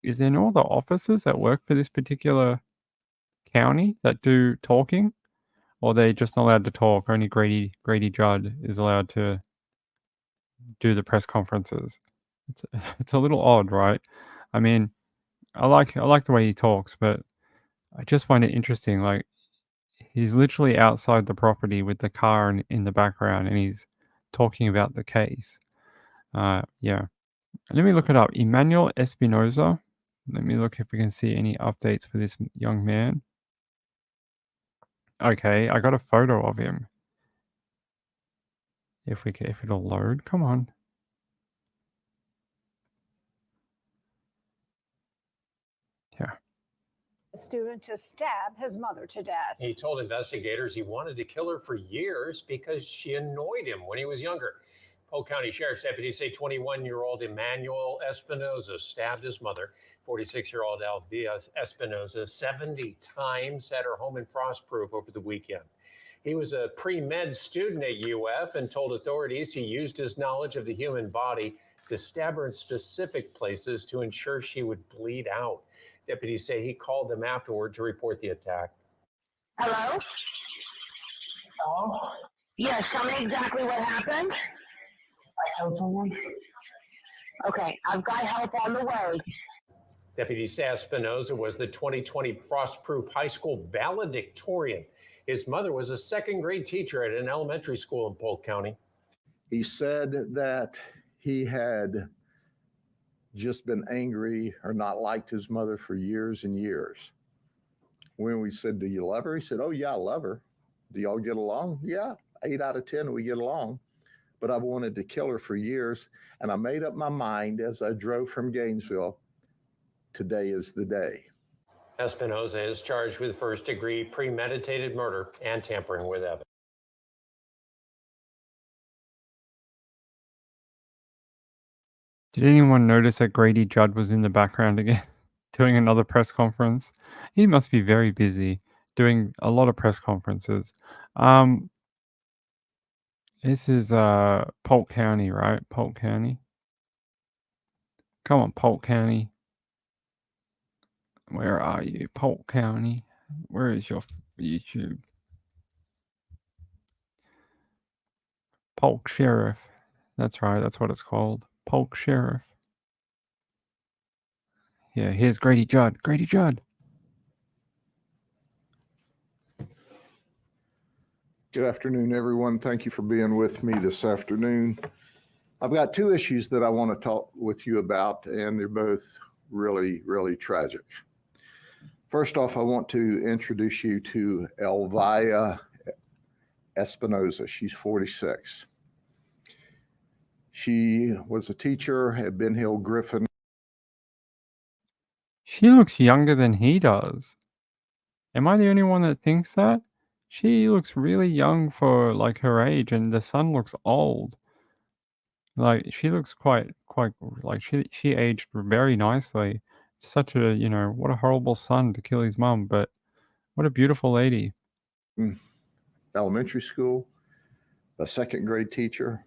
is there no other officers that work for this particular county that do talking? Or are they just not allowed to talk? Only Grady Judd is allowed to do the press conferences. It's a little odd, right? I mean, I like the way he talks, but I just find it interesting. Like, he's literally outside the property with the car in the background, and he's talking about the case. Yeah. Let me look it up. Emmanuel Espinoza. Let me look if we can see any updates for this young man. Okay, I got a photo of him. If it'll load, come on. Yeah. A student to stab his mother to death. He told investigators he wanted to kill her for years because she annoyed him when he was younger. Polk County Sheriff's deputies say 21-year-old Emmanuel Espinoza stabbed his mother, 46-year-old Alvia Espinoza, 70 times at her home in Frostproof over the weekend. He was a pre-med student at UF and told authorities he used his knowledge of the human body to stab her in specific places to ensure she would bleed out. Deputies say he called them afterward to report the attack. Hello? Oh, yes, tell me exactly what happened. I help someone? Okay, I've got help on the way. Deputies say Espinoza was the 2020 Frostproof High School valedictorian. His mother was a second grade teacher at an elementary school in Polk County. He said that he had just been angry or not liked his mother for years and years. When we said, do you love her? He said, oh yeah, I love her. Do y'all get along? Yeah, 8 out of 10, we get along. But I've wanted to kill her for years. And I made up my mind as I drove from Gainesville, today is the day. Espinoza is charged with first-degree premeditated murder and tampering with evidence. Did anyone notice that Grady Judd was in the background again, doing another press conference? He must be very busy doing a lot of press conferences. This is Polk County, right? Polk County. Come on, Polk County. Where are you? Polk County. Where is your YouTube? Polk Sheriff. That's right. That's what it's called. Polk Sheriff. Yeah, here's Grady Judd. Grady Judd. Good afternoon, everyone. Thank you for being with me this afternoon. I've got two issues that I want to talk with you about, and they're both really, really tragic. First off, I want to introduce you to Elvia Espinoza. She's 46. She was a teacher at Ben Hill Griffin. She looks younger than he does. Am I the only one that thinks that? She looks really young for like her age, and the son looks old. Like, she looks quite like she aged very nicely. It's such a, what a horrible son to kill his mom, but what a beautiful lady. elementary school, a second grade teacher.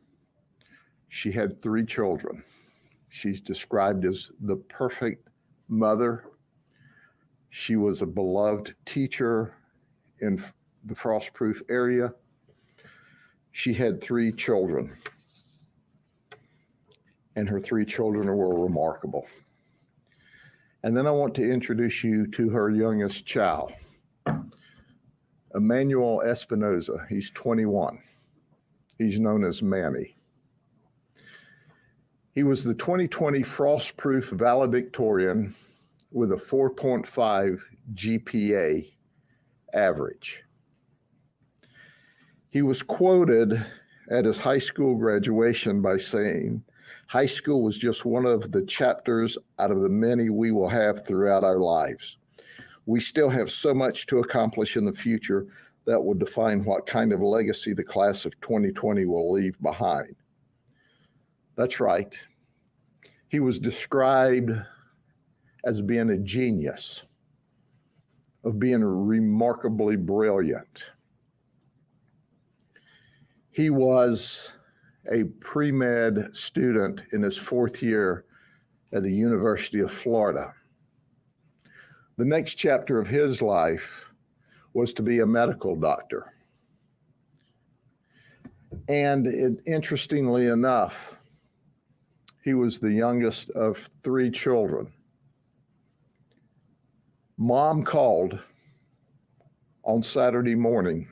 She had 3 children. She's described as the perfect mother. She was a beloved teacher in the Frostproof area. She had 3 children, and her 3 children were remarkable. And then I want to introduce you to her youngest child, Emmanuel Espinoza. He's 21. He's known as Manny. He was the 2020 Frostproof valedictorian with a 4.5 GPA average. He was quoted at his high school graduation by saying, "High school was just one of the chapters out of the many we will have throughout our lives. We still have so much to accomplish in the future that will define what kind of legacy the class of 2020 will leave behind." That's right. He was described as being a genius, of being remarkably brilliant. He was a pre-med student in his 4th year at the University of Florida. The next chapter of his life was to be a medical doctor. And interestingly enough, he was the youngest of 3 children. Mom called on Saturday morning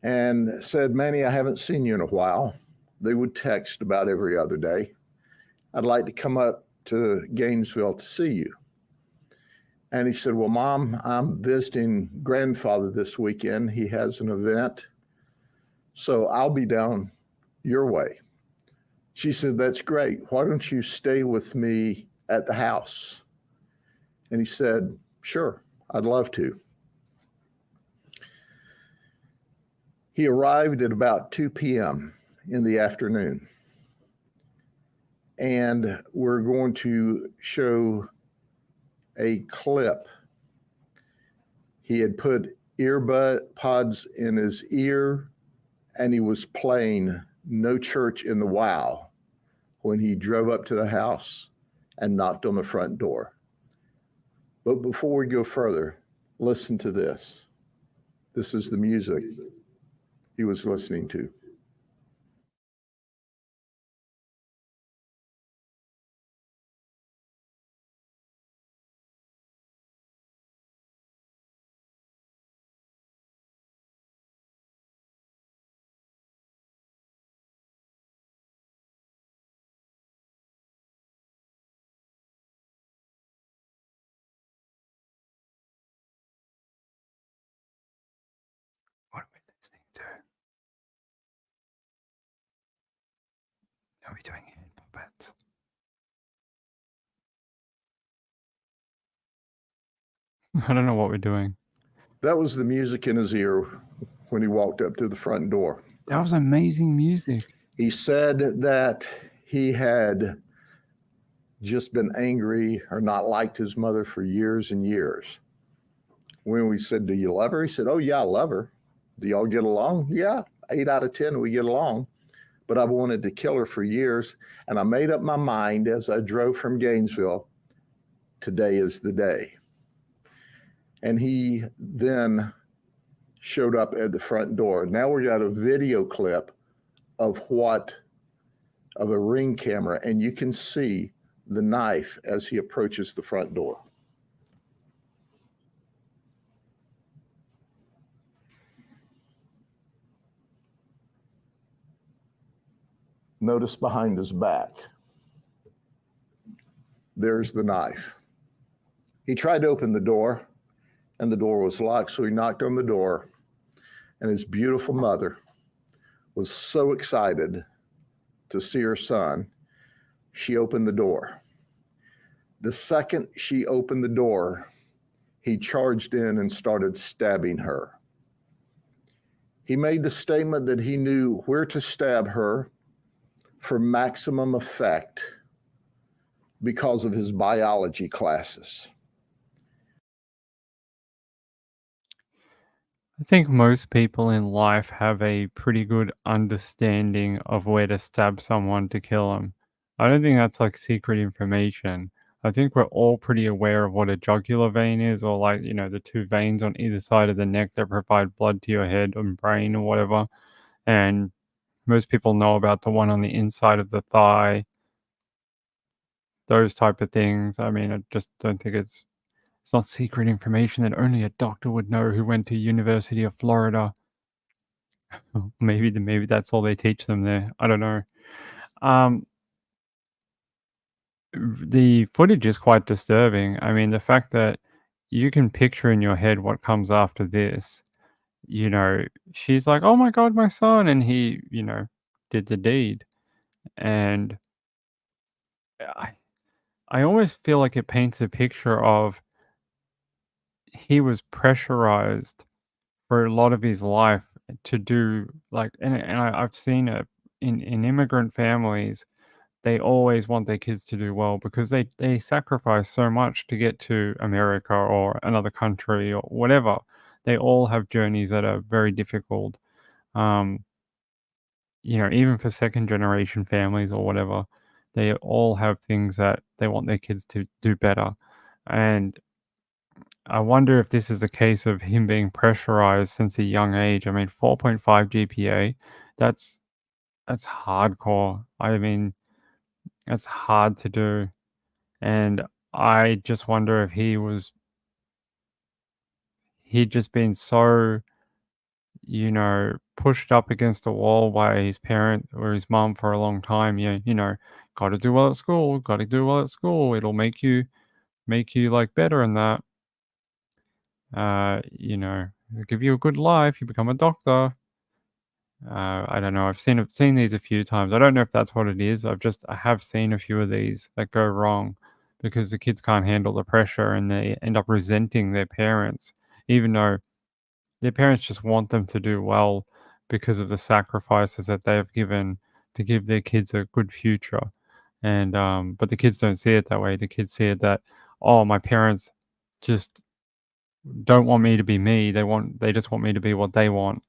and said, "Manny, I haven't seen you in a while." They would text about every other day. "I'd like to come up to Gainesville to see you." And he said, "Well, Mom, I'm visiting grandfather this weekend. He has an event, so I'll be down your way." She said, "That's great. Why don't you stay with me at the house?" And he said, "Sure, I'd love to." He arrived at about 2 p.m. in the afternoon. And we're going to show a clip. He had put earbuds in his ear, and he was playing No Church in the Wow when he drove up to the house and knocked on the front door. But before we go further, listen to this. This is the music he was listening to. What are we listening to? Are we doing hand puppets? I don't know what we're doing. That was the music in his ear when he walked up to the front door. That was amazing music. He said that he had just been angry or not liked his mother for years and years. When we said, "Do you love her?" He said, "Oh yeah, I love her." "Do y'all get along?" "Yeah, 8 out of 10 we get along. But I've wanted to kill her for years, and I made up my mind as I drove from Gainesville, today is the day." And he then showed up at the front door. Now we got a video clip of a Ring camera, and you can see the knife as he approaches the front door. Notice behind his back, there's the knife. He tried to open the door, and the door was locked, so he knocked on the door, and his beautiful mother was so excited to see her son, she opened the door. The second she opened the door, he charged in and started stabbing her. He made the statement that he knew where to stab her for maximum effect because of his biology classes. I think most people in life have a pretty good understanding of where to stab someone to kill them. I don't think that's like secret information. I think we're all pretty aware of what a jugular vein is, or like, the two veins on either side of the neck that provide blood to your head and brain or whatever. And most people know about the one on the inside of the thigh, those type of things. I mean, I just don't think it's not secret information that only a doctor would know who went to University of Florida. Maybe that's all they teach them there. I don't know. Um, the footage is quite disturbing. I mean, the fact that you can picture in your head what comes after this. You know, she's like, "Oh my god, my son," and he, did the deed. And I, I almost feel like it paints a picture of he was pressurized for a lot of his life to do like, I've seen it in immigrant families. They always want their kids to do well because they sacrifice so much to get to America or another country or whatever. They all have journeys that are very difficult. Um, even for second generation families or whatever, they all have things that they want their kids to do better. And I wonder if this is a case of him being pressurized since a young age. I mean, 4.5 GPA, that's that's hardcore. I mean, that's hard to do. And I just wonder if he'd just been so, pushed up against a wall by his parent or his mom for a long time. Got to do well at school, got to do well at school. It'll make you like better in that. It'll give you a good life. You become a doctor. I don't know. I've seen these a few times. I don't know if that's what it is. I have seen a few of these that go wrong because the kids can't handle the pressure and they end up resenting their parents, even though their parents just want them to do well because of the sacrifices that they have given to give their kids a good future. And but the kids don't see it that way. The kids see it that, oh, my parents just don't want me to be me. They just want me to be what they want.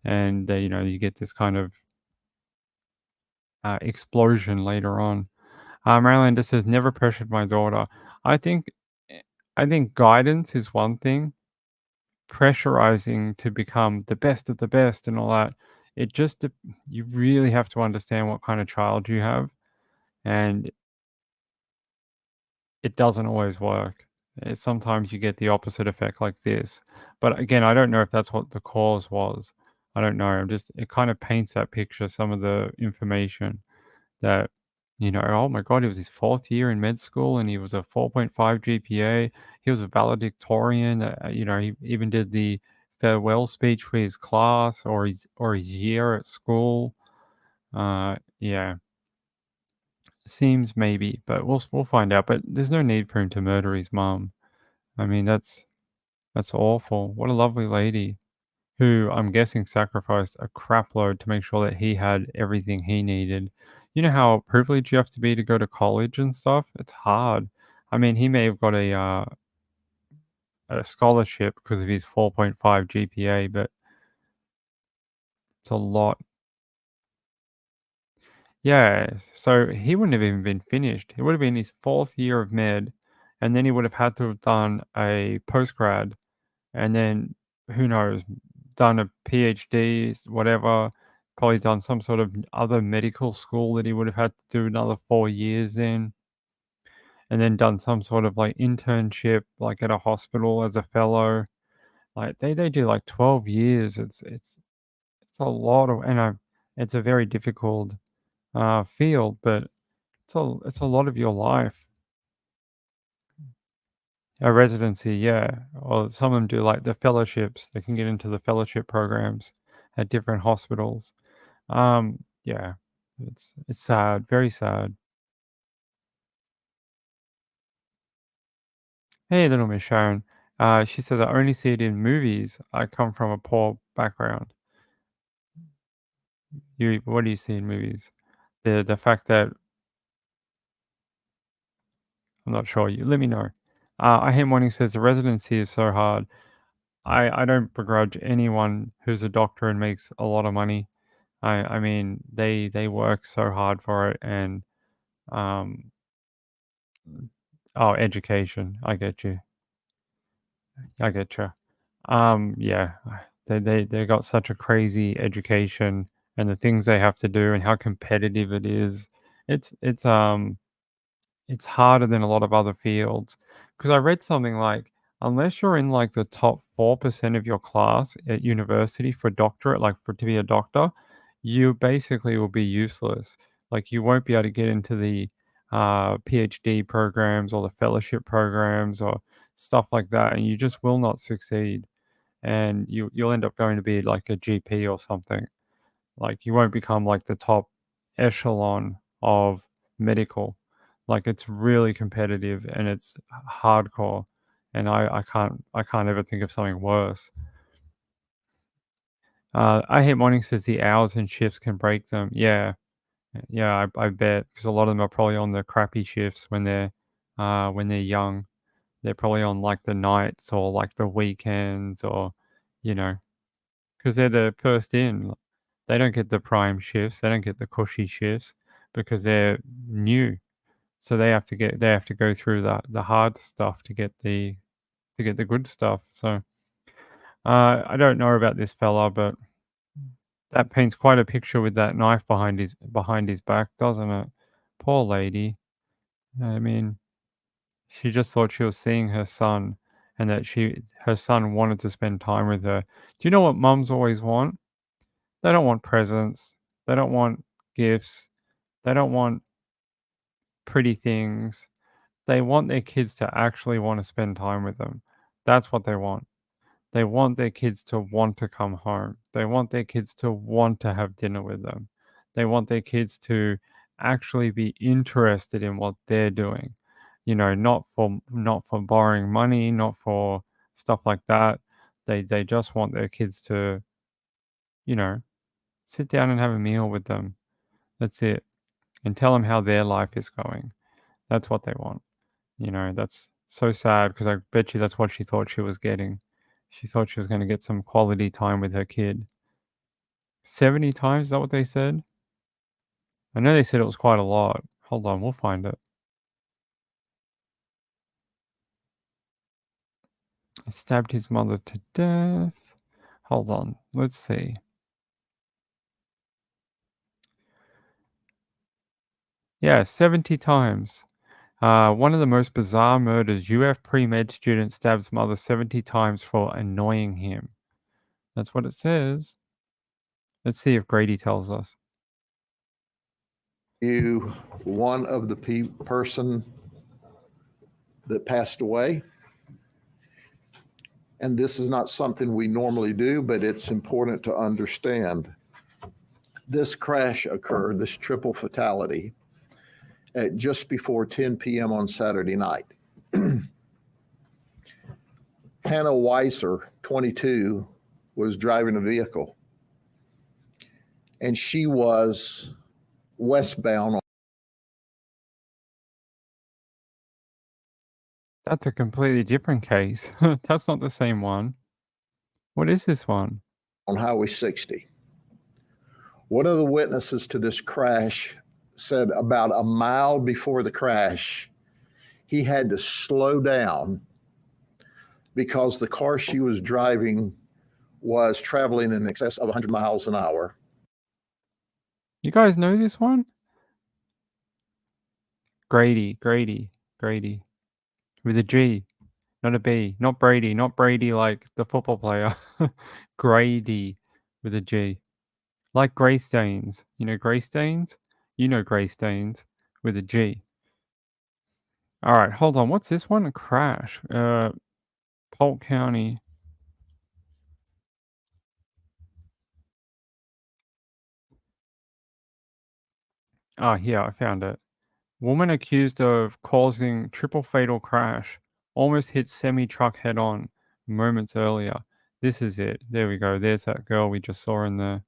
And you get this kind of explosion later on. Marilyn just says, never pressured my daughter. I think, I think guidance is one thing. Pressurizing to become the best of the best and all that. You really have to understand what kind of child you have, and it doesn't always work. Sometimes you get the opposite effect like this. But again, I don't know if that's what the cause was. I don't know. It kind of paints that picture, some of the information that, oh my God, it was his fourth year in med school and he was a 4.5 GPA. He was a valedictorian. He even did the farewell speech for his class or his year at school. Yeah, seems maybe, but we'll find out. But there's no need for him to murder his mom. I mean, that's awful. What a lovely lady who I'm guessing sacrificed a crap load to make sure that he had everything he needed. You know how privileged you have to be to go to college and stuff? It's hard. I mean, he may have got a scholarship because of his 4.5 GPA, but it's a lot. Yeah, so he wouldn't have even been finished. It would have been his fourth year of med, and then he would have had to have done a postgrad, and then who knows, done a PhD, whatever, probably done some sort of other medical school that he would have had to do another 4 years in, and then done some sort of like internship, like at a hospital as a fellow. Like they do like 12 years. It's a lot of, it's a very difficult field, but it's a lot of your life. A residency, yeah. Or some of them do like the fellowships. They can get into the fellowship programs at different hospitals. Yeah, it's sad, very sad. Hey, little Miss Sharon. She says I only see it in movies. I come from a poor background. What do you see in movies? The fact that I'm not sure. You let me know. I hear Morning says the residency is so hard. I don't begrudge anyone who's a doctor and makes a lot of money. I mean, they work so hard for it and, um oh, education, I get you. I get you. Yeah, they got such a crazy education and the things they have to do and how competitive it is. It's it's harder than a lot of other fields. Because I read something like, unless you're in, like, the top 4% of your class at university for doctorate, like, for to be a doctor, you basically will be useless. Like, you won't be able to get into the, PhD programs or the fellowship programs or stuff like that, and you just will not succeed, and you'll end up going to be, like, a GP or something. Like, you won't become, like, the top echelon of medical. Like, it's really competitive and it's hardcore, and I can't ever think of something worse. I Hate Morning says the hours and shifts can break them. Yeah. Yeah, I bet because a lot of them are probably on the crappy shifts when they're young. They're probably on, like, the nights or, like, the weekends or, you know, because 'cause they're the first in. They don't get the prime shifts, they don't get the cushy shifts because they're new. So they have to go through the hard stuff to get the good stuff. So, I don't know about this fella, but that paints quite a picture with that knife behind his back, doesn't it? Poor lady. I mean, she just thought she was seeing her son and that her son wanted to spend time with her. Do you know what mums always want? They don't want presents. They don't want gifts. They don't want pretty things. They want their kids to actually want to spend time with them. That's what they want. They want their kids to want to come home. They want their kids to want to have dinner with them. They want their kids to actually be interested in what they're doing. You know, not for borrowing money, not for stuff like that. They just want their kids to, you know, sit down and have a meal with them. That's it. And tell them how their life is going. That's what they want. You know, that's so sad because I bet you that's what she thought she was getting. She thought she was going to get some quality time with her kid. 70 times, is that what they said? I know they said it was quite a lot. Hold on, we'll find it. I stabbed his mother to death. Hold on, let's see. Yeah, 70 times. One of the most bizarre murders. UF pre-med student stabs mother 70 times for annoying him. That's what it says. Let's see if Grady tells us. You, one of the person that passed away. And this is not something we normally do, but it's important to understand. This crash occurred, this triple fatality, at just before 10 p.m. on Saturday night. Hannah Weiser, 22, was driving a vehicle, and she was westbound. That's a completely different case. That's not the same one. What is this one? On Highway 60. One of the witnesses to this crash said about a mile before the crash, he had to slow down because the car she was driving was traveling in excess of 100 miles an hour. You guys know this one? Grady. With a G, not a B. Not Brady. Not Brady like the football player. Grady with a G. Like Grey Stains. You know Grey Stains? You know Grey Stains with a G. Alright, hold on. What's this one? A crash. Polk County. Oh, here, I found it. Woman accused of causing triple fatal crash almost hit semi-truck head on moments earlier. This is it. There we go. There's that girl we just saw in there.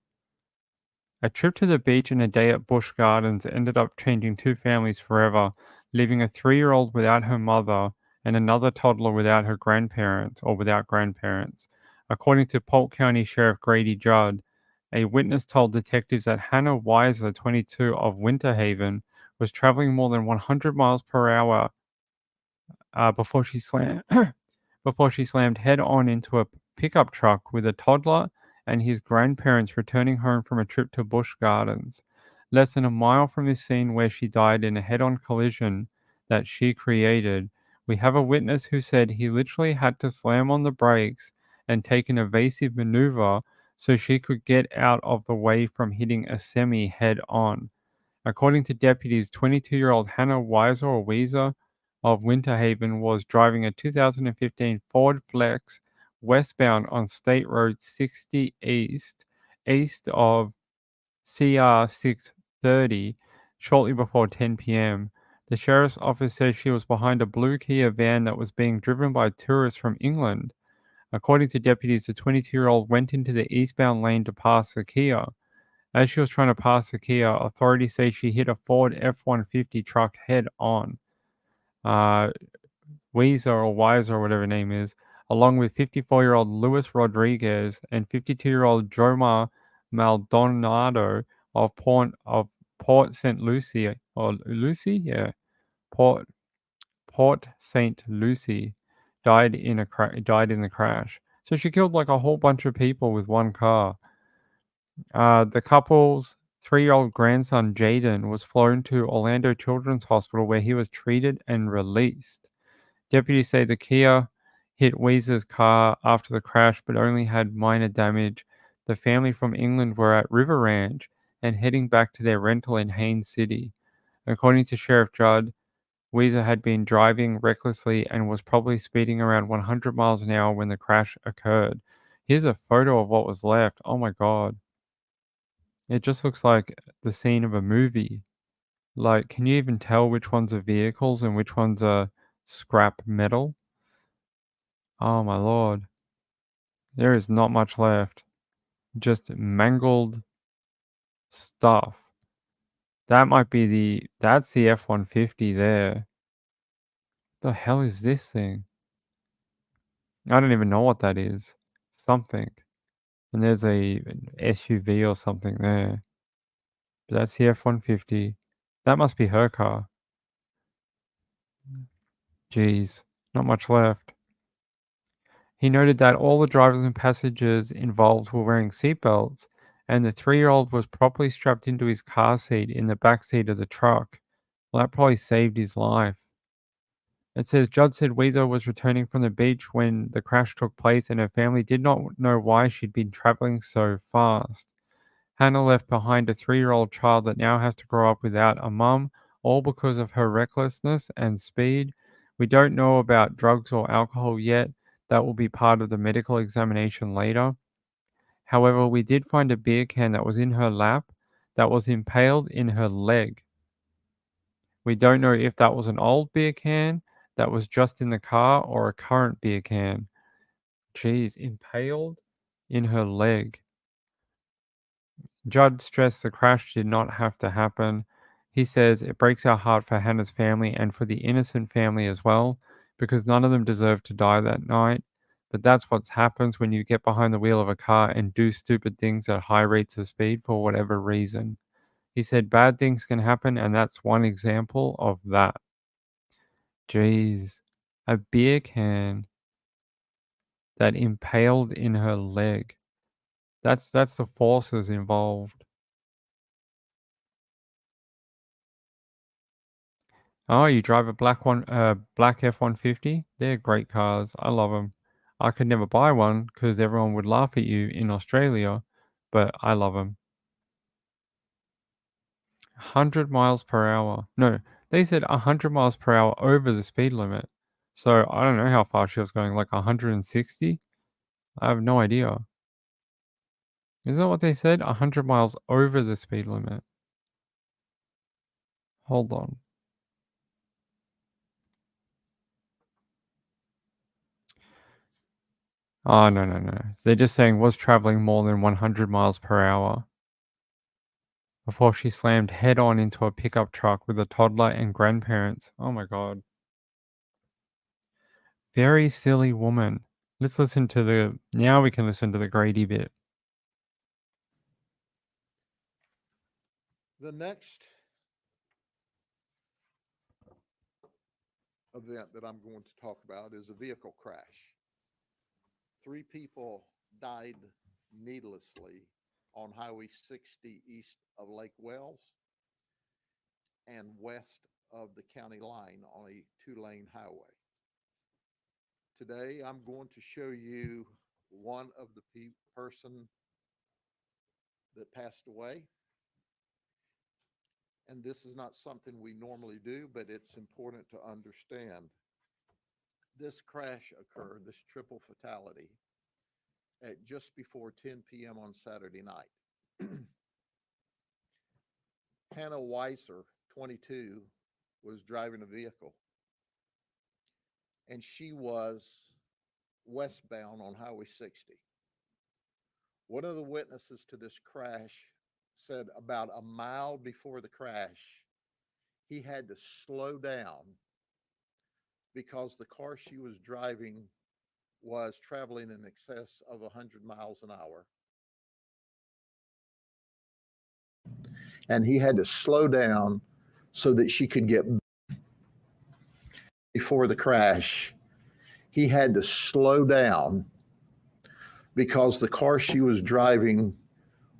A trip to the beach and a day at Busch Gardens ended up changing two families forever, leaving a 3-year-old without her mother and another toddler without her grandparents or without grandparents. According to Polk County Sheriff Grady Judd, a witness told detectives that Hannah Weiser, 22, of Winter Haven, was traveling more than 100 miles per hour before she slammed head on into a pickup truck with a toddler and his grandparents returning home from a trip to Busch Gardens. Less than a mile from this scene where she died in a head-on collision that she created, we have a witness who said he literally had to slam on the brakes and take an evasive maneuver so she could get out of the way from hitting a semi head-on. According to deputies, 22-year-old Hannah Weiser or Weezer of Winter Haven was driving a 2015 Ford Flex westbound on State Road 60 east of CR 630, shortly before 10 p.m. The sheriff's office says she was behind a blue Kia van that was being driven by tourists from England. According to deputies, the 22-year-old went into the eastbound lane to pass the Kia. As she was trying to pass the Kia, authorities say she hit a Ford F-150 truck head on. Weezer or Weiser or whatever her name is, along with 54-year-old Luis Rodriguez and 52-year-old Jomar Maldonado of Port St. Lucie, or Lucie? Yeah. Port St. Lucie died in the crash. So she killed like a whole bunch of people with one car. The couple's 3-year-old grandson, Jaden, was flown to Orlando Children's Hospital where he was treated and released. Deputies say the Kia hit Weezer's car after the crash but only had minor damage. The family from England were at River Ranch and heading back to their rental in Haines City. According to Sheriff Judd, Weezer had been driving recklessly and was probably speeding around 100 miles an hour when the crash occurred. Here's a photo of what was left. Oh my God. It just looks like the scene of a movie. Like, can you even tell which ones are vehicles and which ones are scrap metal? Oh my Lord. There is not much left. Just mangled stuff. That might be that's the F-150 there. The hell is this thing? I don't even know what that is. Something. And there's an SUV or something there. But that's the F-150. That must be her car. Jeez, not much left. He noted that all the drivers and passengers involved were wearing seatbelts, and the 3-year-old was properly strapped into his car seat in the back seat of the truck. Well, that probably saved his life. It says Judd said Weezer was returning from the beach when the crash took place, and her family did not know why she'd been traveling so fast. Hannah left behind a 3-year-old child that now has to grow up without a mum, all because of her recklessness and speed. We don't know about drugs or alcohol yet. That will be part of the medical examination later. However, we did find a beer can that was in her lap that was impaled in her leg. We don't know if that was an old beer can that was just in the car or a current beer can. Jeez, impaled in her leg. Judd stressed the crash did not have to happen. He says it breaks our heart for Hannah's family and for the innocent family as well, because none of them deserved to die that night. But that's what happens when you get behind the wheel of a car and do stupid things at high rates of speed for whatever reason. He said bad things can happen, and that's one example of that. Jeez, a beer can that impaled in her leg. That's the forces involved. Oh, you drive a black F-150? They're great cars. I love them. I could never buy one because everyone would laugh at you in Australia, but I love them. 100 miles per hour. No, they said 100 miles per hour over the speed limit. So I don't know how fast she was going, like 160? I have no idea. Is that what they said? 100 miles over the speed limit. Hold on. Oh, no. They're just saying was traveling more than 100 miles per hour before she slammed head on into a pickup truck with a toddler and grandparents. Oh my God. Very silly woman. Let's listen to the now we can listen to the Grady bit. The next event that I'm going to talk about is a vehicle crash. 3 people died needlessly on Highway 60 east of Lake Wells and west of the county line on a 2-lane highway. Today, I'm going to show you one of the person that passed away. And this is not something we normally do, but it's important to understand. This crash occurred, this triple fatality, at just before 10 p.m. on Saturday night. Hannah Weiser, 22, was driving a vehicle, and she was westbound on Highway 60. One of the witnesses to this crash said about a mile before the crash, he had to slow down because the car she was driving was traveling in excess of 100 miles an hour. And he had to slow down so that she could get before the crash. He had to slow down because the car she was driving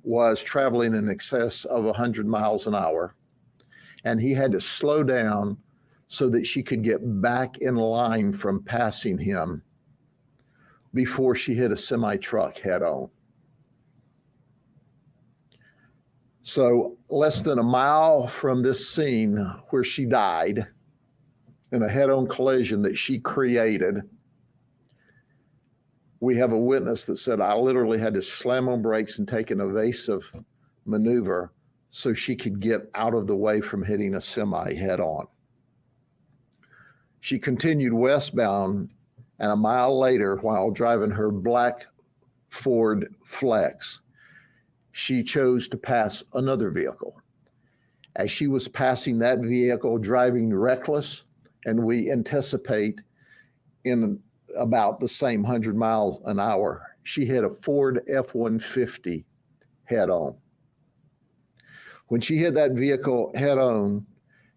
was traveling in excess of 100 miles an hour. And he had to slow down so that she could get back in line from passing him before she hit a semi-truck head on. So less than a mile from this scene where she died in a head-on collision that she created, we have a witness that said, I literally had to slam on brakes and take an evasive maneuver so she could get out of the way from hitting a semi head on. She continued westbound, and a mile later, while driving her black Ford Flex, she chose to pass another vehicle. As she was passing that vehicle, driving reckless, and we anticipate in about the same 100 miles an hour, she hit a Ford F-150 head on. When she hit that vehicle head on,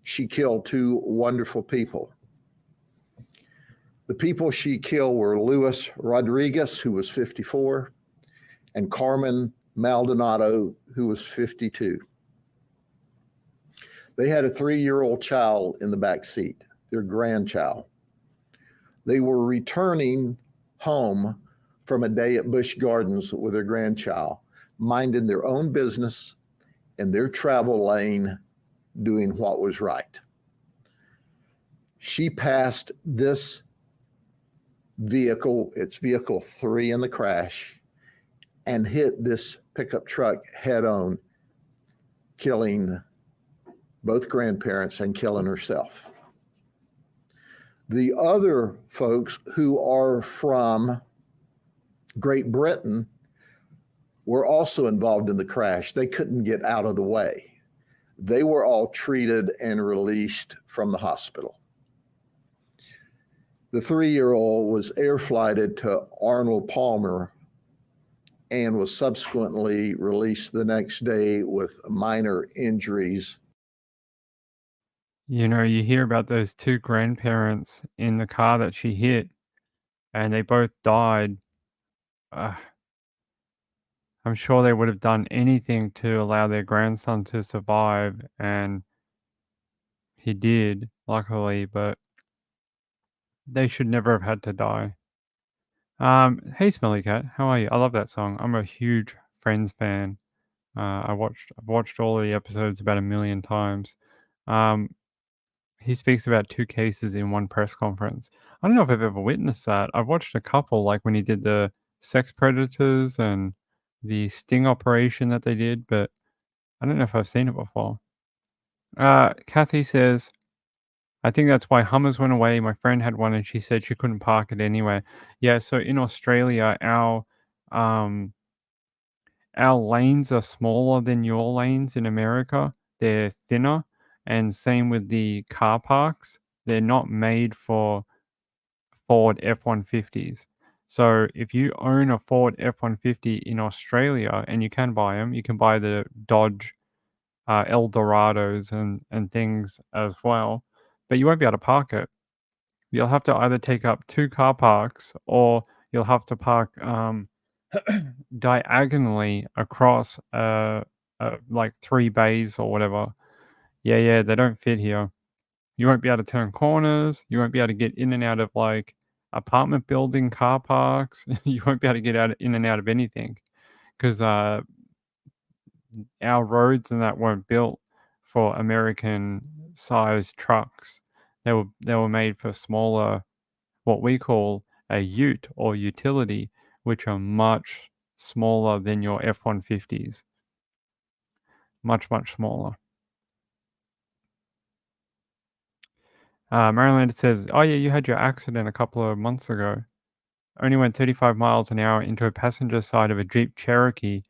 she killed 2 wonderful people. The people she killed were Luis Rodriguez, who was 54, and Carmen Maldonado, who was 52. They had a 3-year-old child in the back seat, their grandchild. They were returning home from a day at Busch Gardens with their grandchild, minding their own business in their travel lane, doing what was right. She passed this vehicle, it's vehicle 3 in the crash, and hit this pickup truck head on, killing both grandparents and killing herself. The other folks who are from Great Britain were also involved in the crash. They couldn't get out of the way. They were all treated and released from the hospital. The 3-year-old was air flighted to Arnold Palmer and was subsequently released the next day with minor injuries. You know, you hear about those 2 grandparents in the car that she hit, and they both died. I'm sure they would have done anything to allow their grandson to survive, and he did, luckily, but they should never have had to die. Hey, Smelly Cat, how are you? I love that song. I'm a huge Friends fan. I've watched all the episodes about 1 million times. He speaks about 2 cases in one press conference. I don't know if I've ever witnessed that. I've watched a couple, like when he did the sex predators and the sting operation that they did, but I don't know if I've seen it before. Kathy says, I think that's why Hummers went away. My friend had one and she said she couldn't park it anywhere. Yeah, so in Australia, our lanes are smaller than your lanes in America. They're thinner. And same with the car parks. They're not made for Ford F-150s. So if you own a Ford F-150 in Australia, and you can buy them, you can buy the Dodge Eldorados and things as well, but you won't be able to park it. You'll have to either take up 2 car parks, or you'll have to park diagonally across like 3 bays or whatever. Yeah, they don't fit here. You won't be able to turn corners. You won't be able to get in and out of like apartment building car parks. You won't be able to get in and out of anything because our roads and that weren't built for American sized trucks. They were made for smaller, what we call a ute or utility, which are much smaller than your F-150s. Much smaller. Maryland says, oh yeah, you had your accident a couple of months ago. Only went 35 miles an hour into a passenger side of a Jeep Cherokee.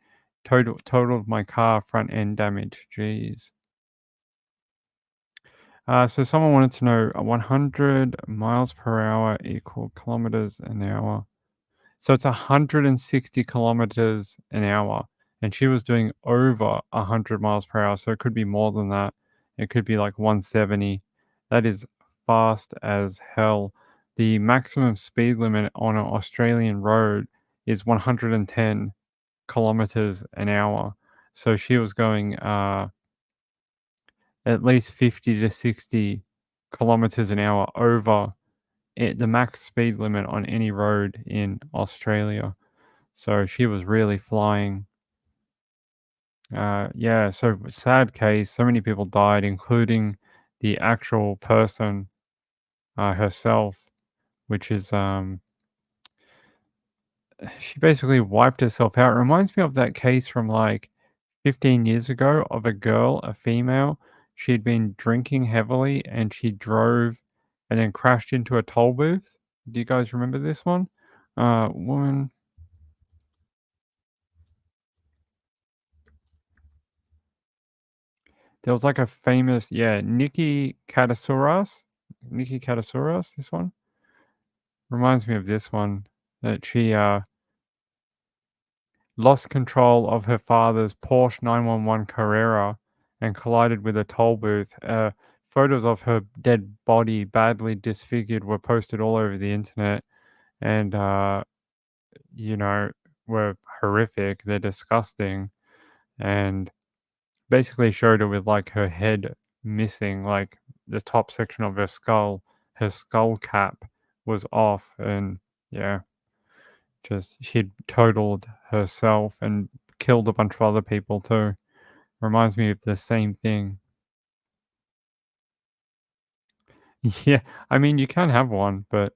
Totaled my car, front end damage. Jeez. So someone wanted to know 100 miles per hour equal kilometers an hour. So it's 160 kilometers an hour. And she was doing over 100 miles per hour. So it could be more than that. It could be like 170. That is fast as hell. The maximum speed limit on an Australian road is 110 kilometers an hour. So she was going at least 50 to 60 kilometers an hour over the max speed limit on any road in Australia. So she was really flying. Yeah, so sad case. So many people died, including the actual person herself, which is she basically wiped herself out. It reminds me of that case from like 15 years ago of a girl, a female. She'd been drinking heavily and she drove and then crashed into a toll booth. Do you guys remember this one? Woman. There was like a famous, Nikki Katasouras. Nikki Katasouras, this one. Reminds me of this one, that she lost control of her father's Porsche 911 Carrera and collided with a toll booth. Photos of her dead body, badly disfigured, were posted all over the internet and, were horrific. They're disgusting. And basically showed her with like her head missing, like the top section of her skull cap was off, and yeah, just she'd totaled herself and killed a bunch of other people too. Reminds me of the same thing. Yeah, I mean you can have one, but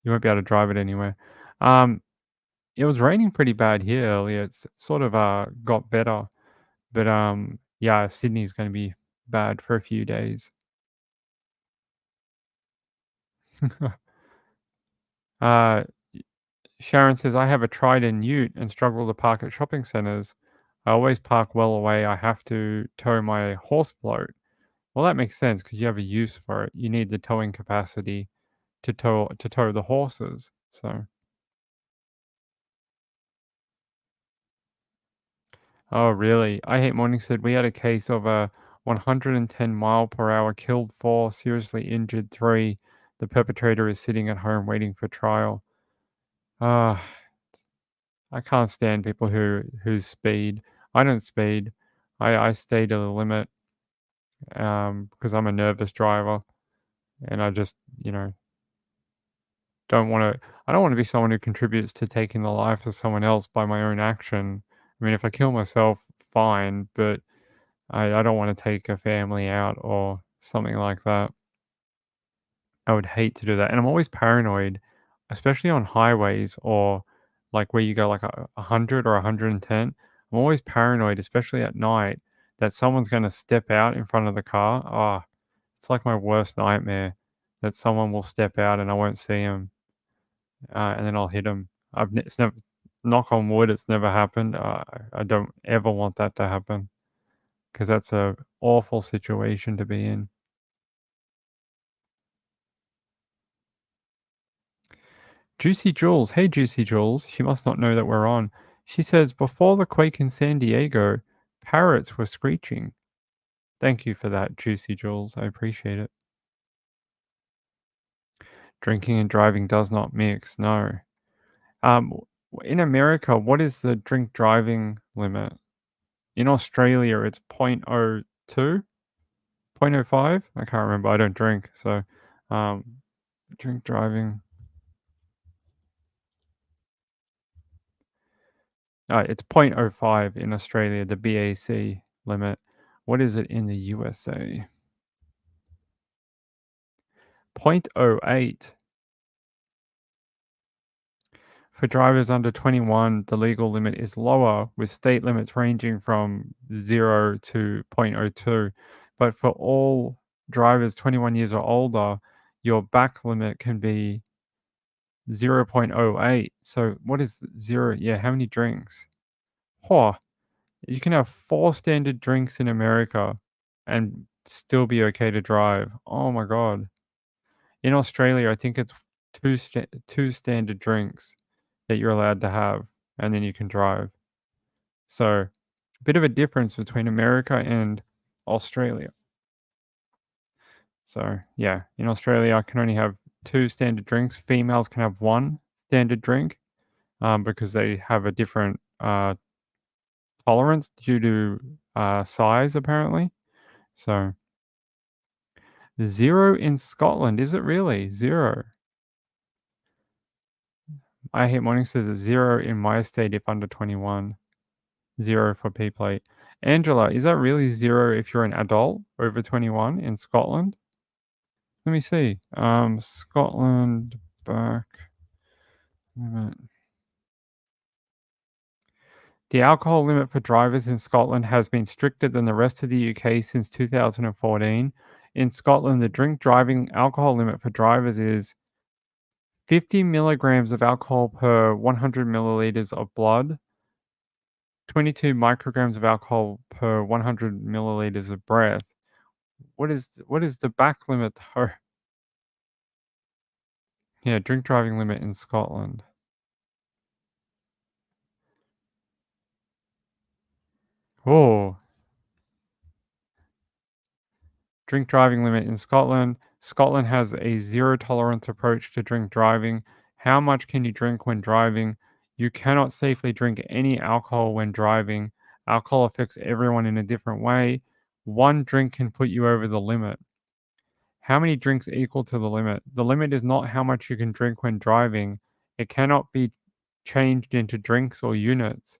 you won't be able to drive it anywhere. It was raining pretty bad here earlier. It's sort of got better, but yeah, Sydney's going to be bad for a few days. Sharon says, I have a Trident Ute and struggle to park at shopping centers. I always park well away. I have to tow my horse float. Well, that makes sense because you have a use for it. You need the towing capacity to tow the horses. So, oh really? I Hate Morning said we had a case of a 110 mile per hour killed 4, seriously injured 3. The perpetrator is sitting at home waiting for trial. Ah, I can't stand people who speed. I don't speed. I stay to the limit because I'm a nervous driver, and I just don't want to. I don't want to be someone who contributes to taking the life of someone else by my own action. I mean, if I kill myself, fine, but I don't want to take a family out or something like that. I would hate to do that, and I'm always paranoid, especially on highways or like where you go like 100 or 110. I'm always paranoid, especially at night, that someone's going to step out in front of the car. Oh, it's like my worst nightmare that someone will step out and I won't see him, and then I'll hit him. It's never, knock on wood, it's never happened. I don't ever want that to happen because that's a awful situation to be in. Juicy Jules. Hey, Juicy Jules. She must not know that we're on. She says, before the quake in San Diego, parrots were screeching. Thank you for that, Juicy Jules. I appreciate it. Drinking and driving does not mix. No. In America, what is the drink driving limit? In Australia, it's 0.02, 0.05. I can't remember. I don't drink, so drink driving. It's 0.05 in Australia, the BAC limit. What is it in the USA? 0.08. For drivers under 21, the legal limit is lower, with state limits ranging from 0 to 0.02. But for all drivers 21 years or older, your back limit can be 0.08. So what is 0? Yeah, how many drinks? You can have 4 standard drinks in America and still be okay to drive. Oh my god. In Australia, I think it's 2 standard drinks that you're allowed to have, and then you can drive. So, a bit of a difference between America and Australia. So, yeah, in Australia, I can only have 2 standard drinks. Females can have 1 standard drink because they have a different tolerance due to size, apparently. So, 0 in Scotland. Is it really? 0. I Hate Morning says it's 0 in my state if under 21. 0 for P-plate. Angela, is that really 0 if you're an adult over 21 in Scotland? Let me see. Scotland back limit. The alcohol limit for drivers in Scotland has been stricter than the rest of the UK since 2014. In Scotland, the drink driving alcohol limit for drivers is 50 milligrams of alcohol per 100 milliliters of blood, 22 micrograms of alcohol per 100 milliliters of breath. What is the back limit though? Yeah, drink driving limit in Scotland. Oh. Drink driving limit in Scotland. Scotland has a zero tolerance approach to drink driving. How much can you drink when driving? You cannot safely drink any alcohol when driving. Alcohol affects everyone in a different way. 1 drink can put you over the limit. How many drinks equal to the limit? The limit is not how much you can drink when driving. It cannot be changed into drinks or units.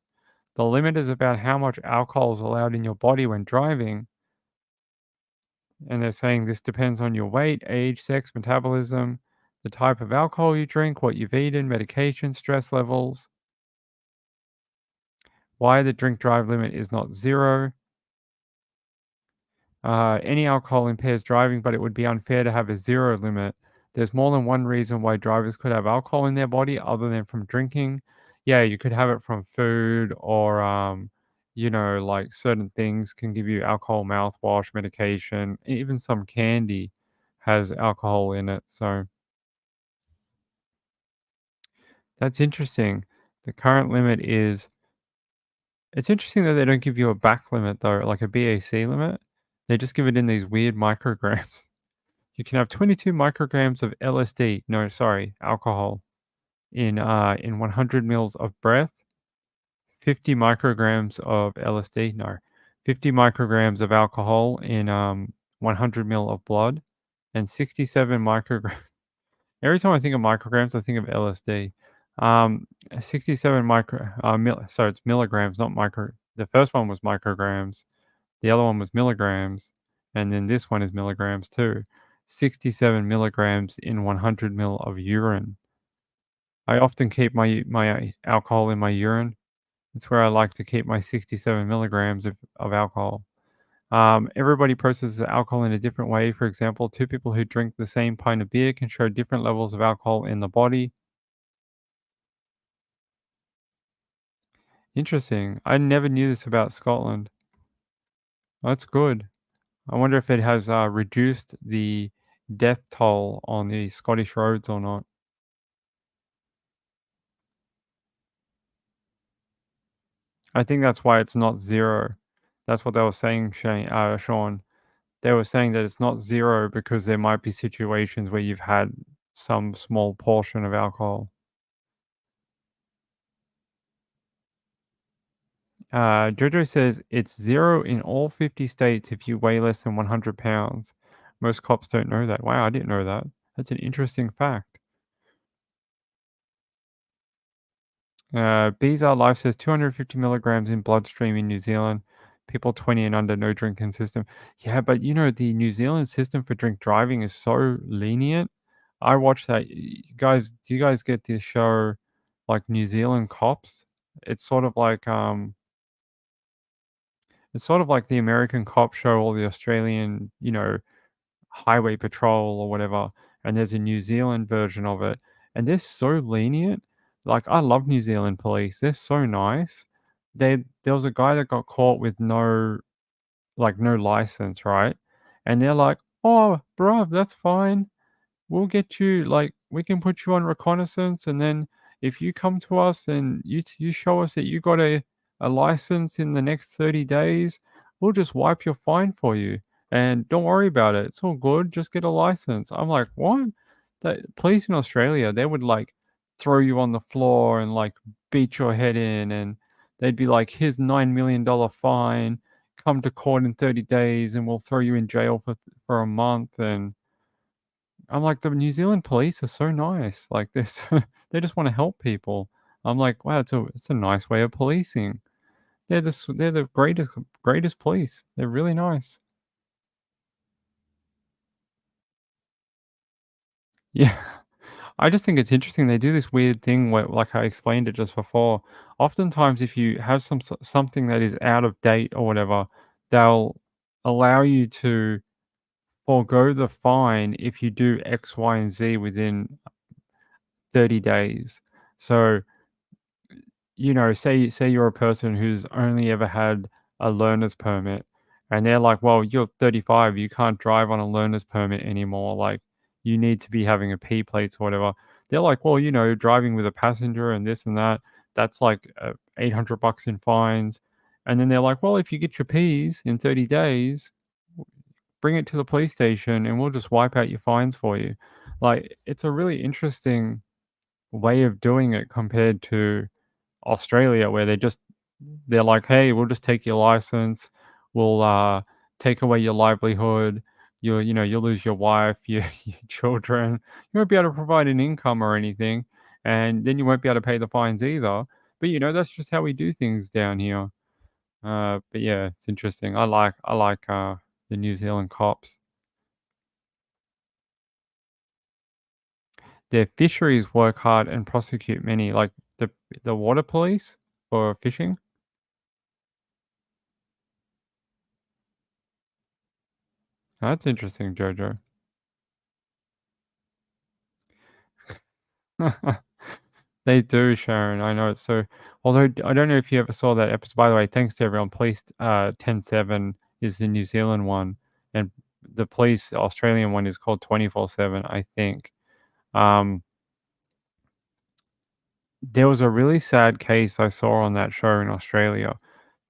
The limit is about how much alcohol is allowed in your body when driving. And they're saying this depends on your weight, age, sex, metabolism, the type of alcohol you drink, what you've eaten, medication, stress levels. Why the drink drive limit is not 0. Any alcohol impairs driving, but it would be unfair to have a 0 limit. There's more than one reason why drivers could have alcohol in their body other than from drinking. Yeah, you could have it from food or, like certain things can give you alcohol, mouthwash, medication, even some candy has alcohol in it. So that's interesting. The current limit is, it's interesting that they don't give you a back limit though, like a BAC limit. They just give it in these weird micrograms. You can have 22 micrograms of alcohol in 100 mils of breath, 50 micrograms of 50 micrograms of alcohol in 100 mil of blood, and 67 micrograms. Every time I think of micrograms, I think of LSD. 67 it's milligrams, not micro. The first one was micrograms. The other one was milligrams. And then this one is milligrams too. 67 milligrams in 100 mil of urine. I often keep my alcohol in my urine. It's where I like to keep my 67 milligrams of alcohol. Everybody processes alcohol in a different way. For example, 2 people who drink the same pint of beer can show different levels of alcohol in the body. Interesting. I never knew this about Scotland. That's good. I wonder if it has reduced the death toll on the Scottish roads or not. I think that's why it's not 0. That's what they were saying, Sean. They were saying that it's not 0 because there might be situations where you've had some small portion of alcohol. Jojo says it's 0 in all 50 states if you weigh less than 100 pounds. Most cops don't know that. Wow, I didn't know that. That's an interesting fact. Bizarre Life says 250 milligrams in bloodstream in New Zealand. People 20 and under, no drinking system. Yeah, but the New Zealand system for drink driving is so lenient. I watch that. Guys, do you guys get this show like New Zealand Cops? It's sort of like the American cop show or the Australian, highway patrol or whatever. And there's a New Zealand version of it. And they're so lenient. Like, I love New Zealand police. They're so nice. There was a guy that got caught with no license, right? And they're like, oh, bruv, that's fine. We'll get you, we can put you on reconnaissance, and then if you come to us and you show us that you got a license in the next 30 days, we'll just wipe your fine for you. And don't worry about it. It's all good. Just get a license. I'm like, what? The police in Australia, they would throw you on the floor and beat your head in, and they'd be like, here's $9 million fine. Come to court in 30 days and we'll throw you in jail for a month. And I'm like, the New Zealand police are so nice. Like, they just want to help people. I'm like, wow, it's a nice way of policing. They're the greatest police. They're really nice. Yeah. I just think it's interesting. They do this weird thing where, like I explained it just before. Oftentimes, if you have something that is out of date or whatever, they'll allow you to forego the fine if you do X, Y, and Z within 30 days. So, say you're a person who's only ever had a learner's permit, and they're like, well, you're 35, you can't drive on a learner's permit anymore. Like, you need to be having a P plates or whatever. They're like, well, driving with a passenger and this and that, that's like $800 in fines. And then they're like, well, if you get your Ps in 30 days, bring it to the police station and we'll just wipe out your fines for you. Like, it's a really interesting way of doing it compared to Australia, where they're like, hey, we'll just take your license, we'll take away your livelihood, you'll lose your wife, your children, you won't be able to provide an income or anything, and then you won't be able to pay the fines either. But that's just how we do things down here. But yeah, it's interesting. I like the New Zealand cops. Their fisheries work hard and prosecute many, like the water police for fishing. That's interesting, Jojo. They do, Sharon. I know it's so. Although I don't know if you ever saw that episode. By the way, thanks to everyone. Police 10/7 is the New Zealand one, and the police Australian one is called 24/7, I think. There was a really sad case I saw on that show in Australia.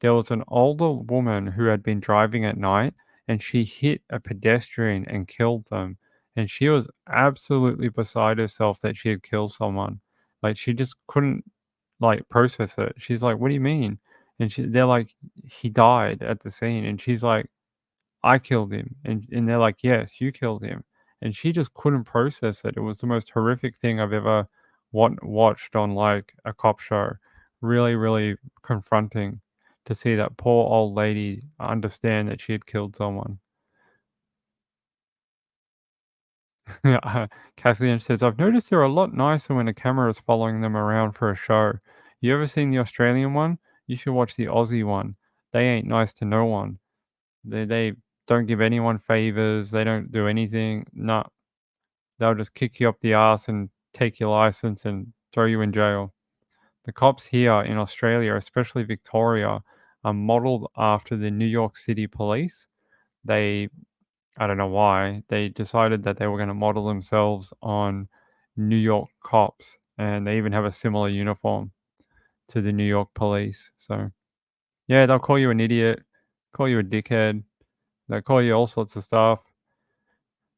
There was an older woman who had been driving at night, and she hit a pedestrian and killed them. And she was absolutely beside herself that she had killed someone. Like, she just couldn't process it. She's like, "What do you mean?" And they're like, "He died at the scene." And she's like, "I killed him." And they're like, "Yes, you killed him." And she just couldn't process it. It was the most horrific thing I've ever watched on a cop show. Really, really confronting to see that poor old lady understand that she had killed someone. Kathleen says, I've noticed they're a lot nicer when a camera is following them around for a show. You ever seen the Australian one? You should watch the Aussie one. They ain't nice to no one. They don't give anyone favors. They don't do anything. No, they'll just kick you up the ass and take your license and throw you in jail. The cops here in Australia, especially Victoria, are modeled after the New York City police. I don't know why, they decided that they were going to model themselves on New York cops, and they even have a similar uniform to the New York police. So Yeah, they'll call you an idiot, call you a dickhead. They'll call you all sorts of stuff.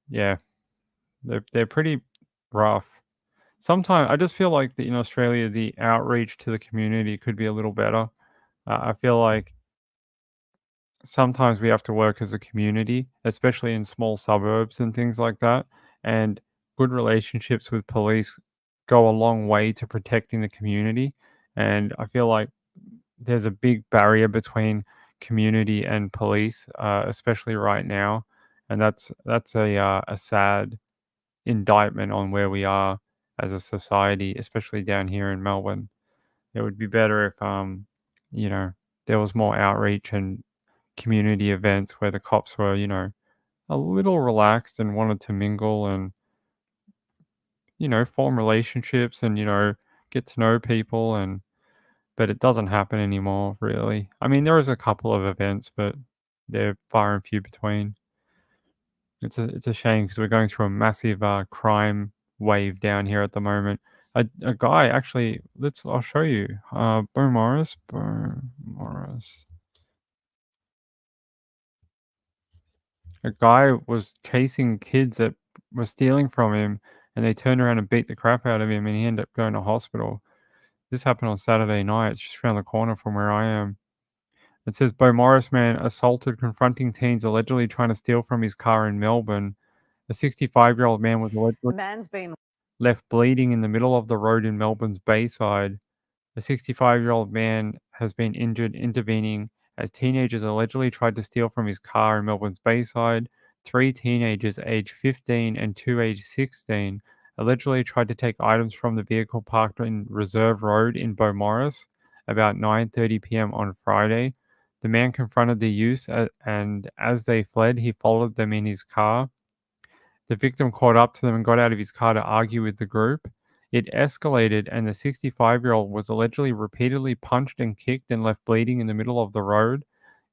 Yeah, they're pretty rough. Sometimes I just feel like in Australia, the outreach to the community could be a little better. I feel like sometimes we have to work as a community, especially in small suburbs and things like that. And good relationships with police go a long way to protecting the community. And I feel like there's a big barrier between community and police, especially right now. And that's a sad indictment on where we are as a society, especially down here in Melbourne. It would be better if you know, there was more outreach and community events where the cops were, a little relaxed and wanted to mingle and, form relationships and, get to know people but it doesn't happen anymore really. I mean, there is a couple of events, but they're far and few between. It's a shame because we're going through a massive crime wave down here at the moment. A guy actually, I'll show you. Bo Morris. A guy was chasing kids that were stealing from him, and they turned around and beat the crap out of him, and he ended up going to hospital. This happened on Saturday night. It's just around the corner from where I am. It says Bo Morris man assaulted confronting teens allegedly trying to steal from his car in Melbourne. A 65-year-old man was The allegedly man's been left bleeding in the middle of the road in Melbourne's Bayside. A 65-year-old man has been injured intervening as teenagers allegedly tried to steal from his car in Melbourne's Bayside. 3 teenagers aged 15 and 2 aged 16 allegedly tried to take items from the vehicle parked in Reserve Road in Beaumaris about 9:30 p.m. on Friday. The man confronted the youths and as they fled, he followed them in his car. The victim caught up to them and got out of his car to argue with the group. It escalated, and the 65-year-old was allegedly repeatedly punched and kicked and left bleeding in the middle of the road.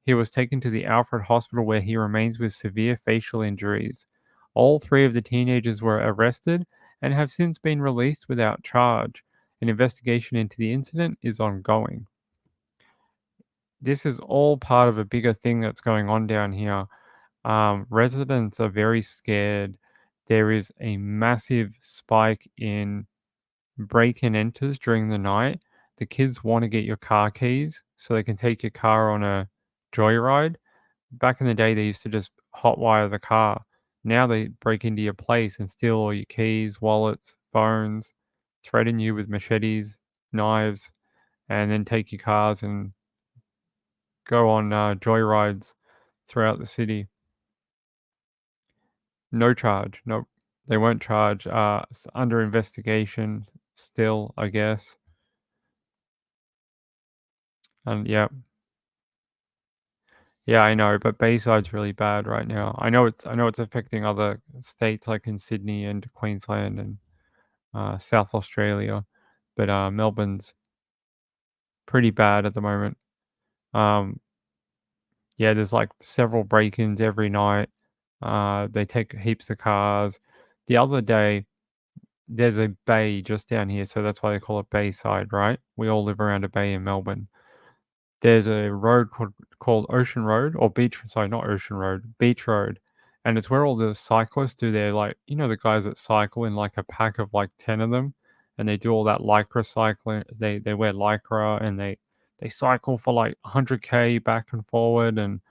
He was taken to the Alfred Hospital where he remains with severe facial injuries. All 3 of the teenagers were arrested and have since been released without charge. An investigation into the incident is ongoing. This is all part of a bigger thing that's going on down here. Residents are very scared. There is a massive spike in break and enters during the night. The kids want to get your car keys so they can take your car on a joyride. Back in the day, they used to just hotwire the car. Now they break into your place and steal all your keys, wallets, phones, threaten you with machetes, knives, and then take your cars and go on joyrides throughout the city. No charge. Nope. They won't charge. It's under investigation still, I guess. And yeah. Yeah, I know, but Bayside's really bad right now. I know it's affecting other states like in Sydney and Queensland and South Australia, but Melbourne's pretty bad at the moment. Yeah, there's like several break-ins every night. They take heaps of cars. The other day, there's a bay just down here, so that's why they call it Bayside, right? We all live around a bay in Melbourne. There's a road called Ocean Road or Beach. Sorry, not Ocean Road, Beach Road, and it's where all the cyclists do their the guys that cycle in like a pack of like 10 of them, and they do all that lycra cycling. They wear lycra and they cycle for like 100k back and forward. And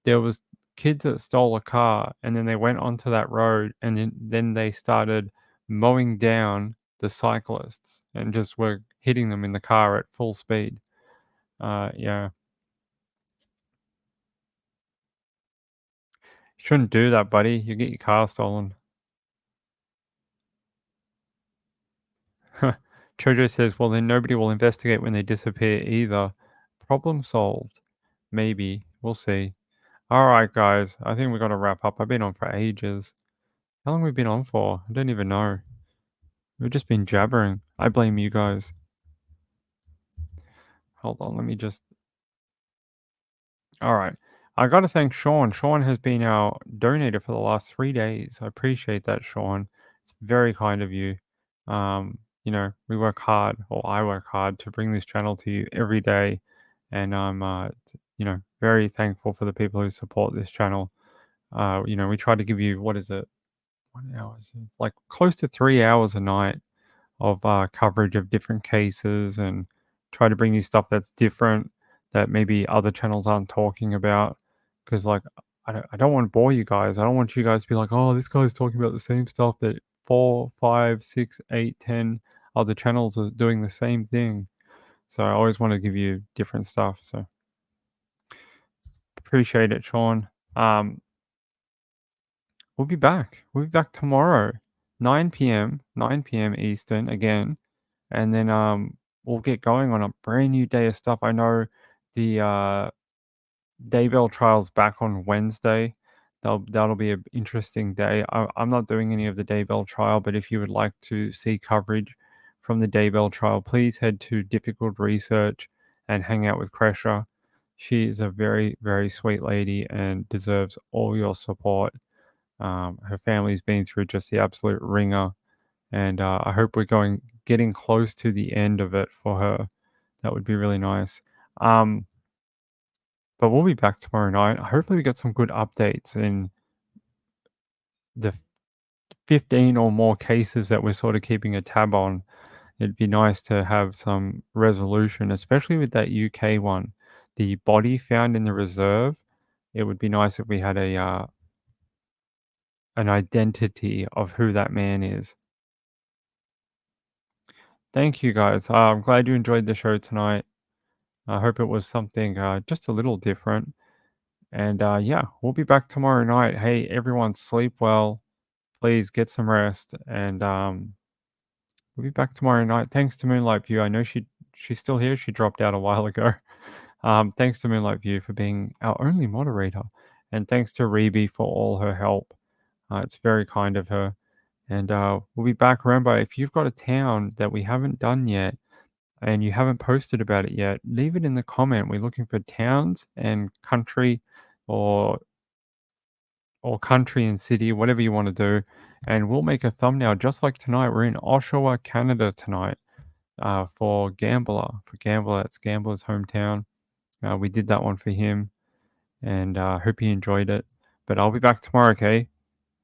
there was kids that stole a car and then they went onto that road and then they started mowing down the cyclists and just were hitting them in the car at full speed. Yeah. Shouldn't do that, buddy. You get your car stolen. Chojo says, well, then nobody will investigate when they disappear either. Problem solved. Maybe. We'll see. All right, guys. I think we've got to wrap up. I've been on for ages. How long have we been on for? I don't even know. We've just been jabbering. I blame you guys. Hold on. Let me just... All right. I got to thank Sean. Sean has been our donator for the last 3 days. I appreciate that, Sean. It's very kind of you. We work hard, or I work hard to bring this channel to you every day. and I'm very thankful for the people who support this channel. We try to give you, what is it, 1 hour, like close to 3 hours a night of coverage of different cases, and try to bring you stuff that's different that maybe other channels aren't talking about. Because I don't want to bore you guys. I don't want you guys to be like, oh, this guy's talking about the same stuff that 4, 5, 6, 8, 10 other channels are doing the same thing. So I always want to give you different stuff. So appreciate it, Sean. We'll be back. We'll be back tomorrow, 9 p.m. Eastern again, and then we'll get going on a brand new day of stuff. I know the Daybell trial's back on Wednesday. That'll be an interesting day. I'm not doing any of the Daybell trial, but if you would like to see coverage from the Daybell trial, please head to Difficult Research and hang out with Kresha. She is a very, very sweet lady and deserves all your support. Her family's been through just the absolute ringer, and I hope we're getting close to the end of it for her. That would be really nice. But we'll be back tomorrow night. Hopefully we get some good updates in the 15 or more cases that we're sort of keeping a tab on. It'd be nice to have some resolution, especially with that UK one. The body found in the reserve, it would be nice if we had an identity of who that man is. Thank you, guys. I'm glad you enjoyed the show tonight. I hope it was something just a little different. And yeah, we'll be back tomorrow night. Hey, everyone, sleep well. Please get some rest. And we'll be back tomorrow night. Thanks to Moonlight View. I know she's still here. She dropped out a while ago. Thanks to Moonlight View for being our only moderator. And thanks to Reby for all her help. It's very kind of her. And we'll be back. Remember, if you've got a town that we haven't done yet and you haven't posted about it yet, leave it in the comment. We're looking for towns and country, or country and city, whatever you want to do. And we'll make a thumbnail just like tonight. We're in Oshawa, Canada tonight for Gambler. It's Gambler's hometown. We did that one for him, and hope he enjoyed it. But I'll be back tomorrow, okay?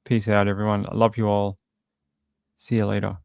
Peace out, everyone. I love you all. See you later.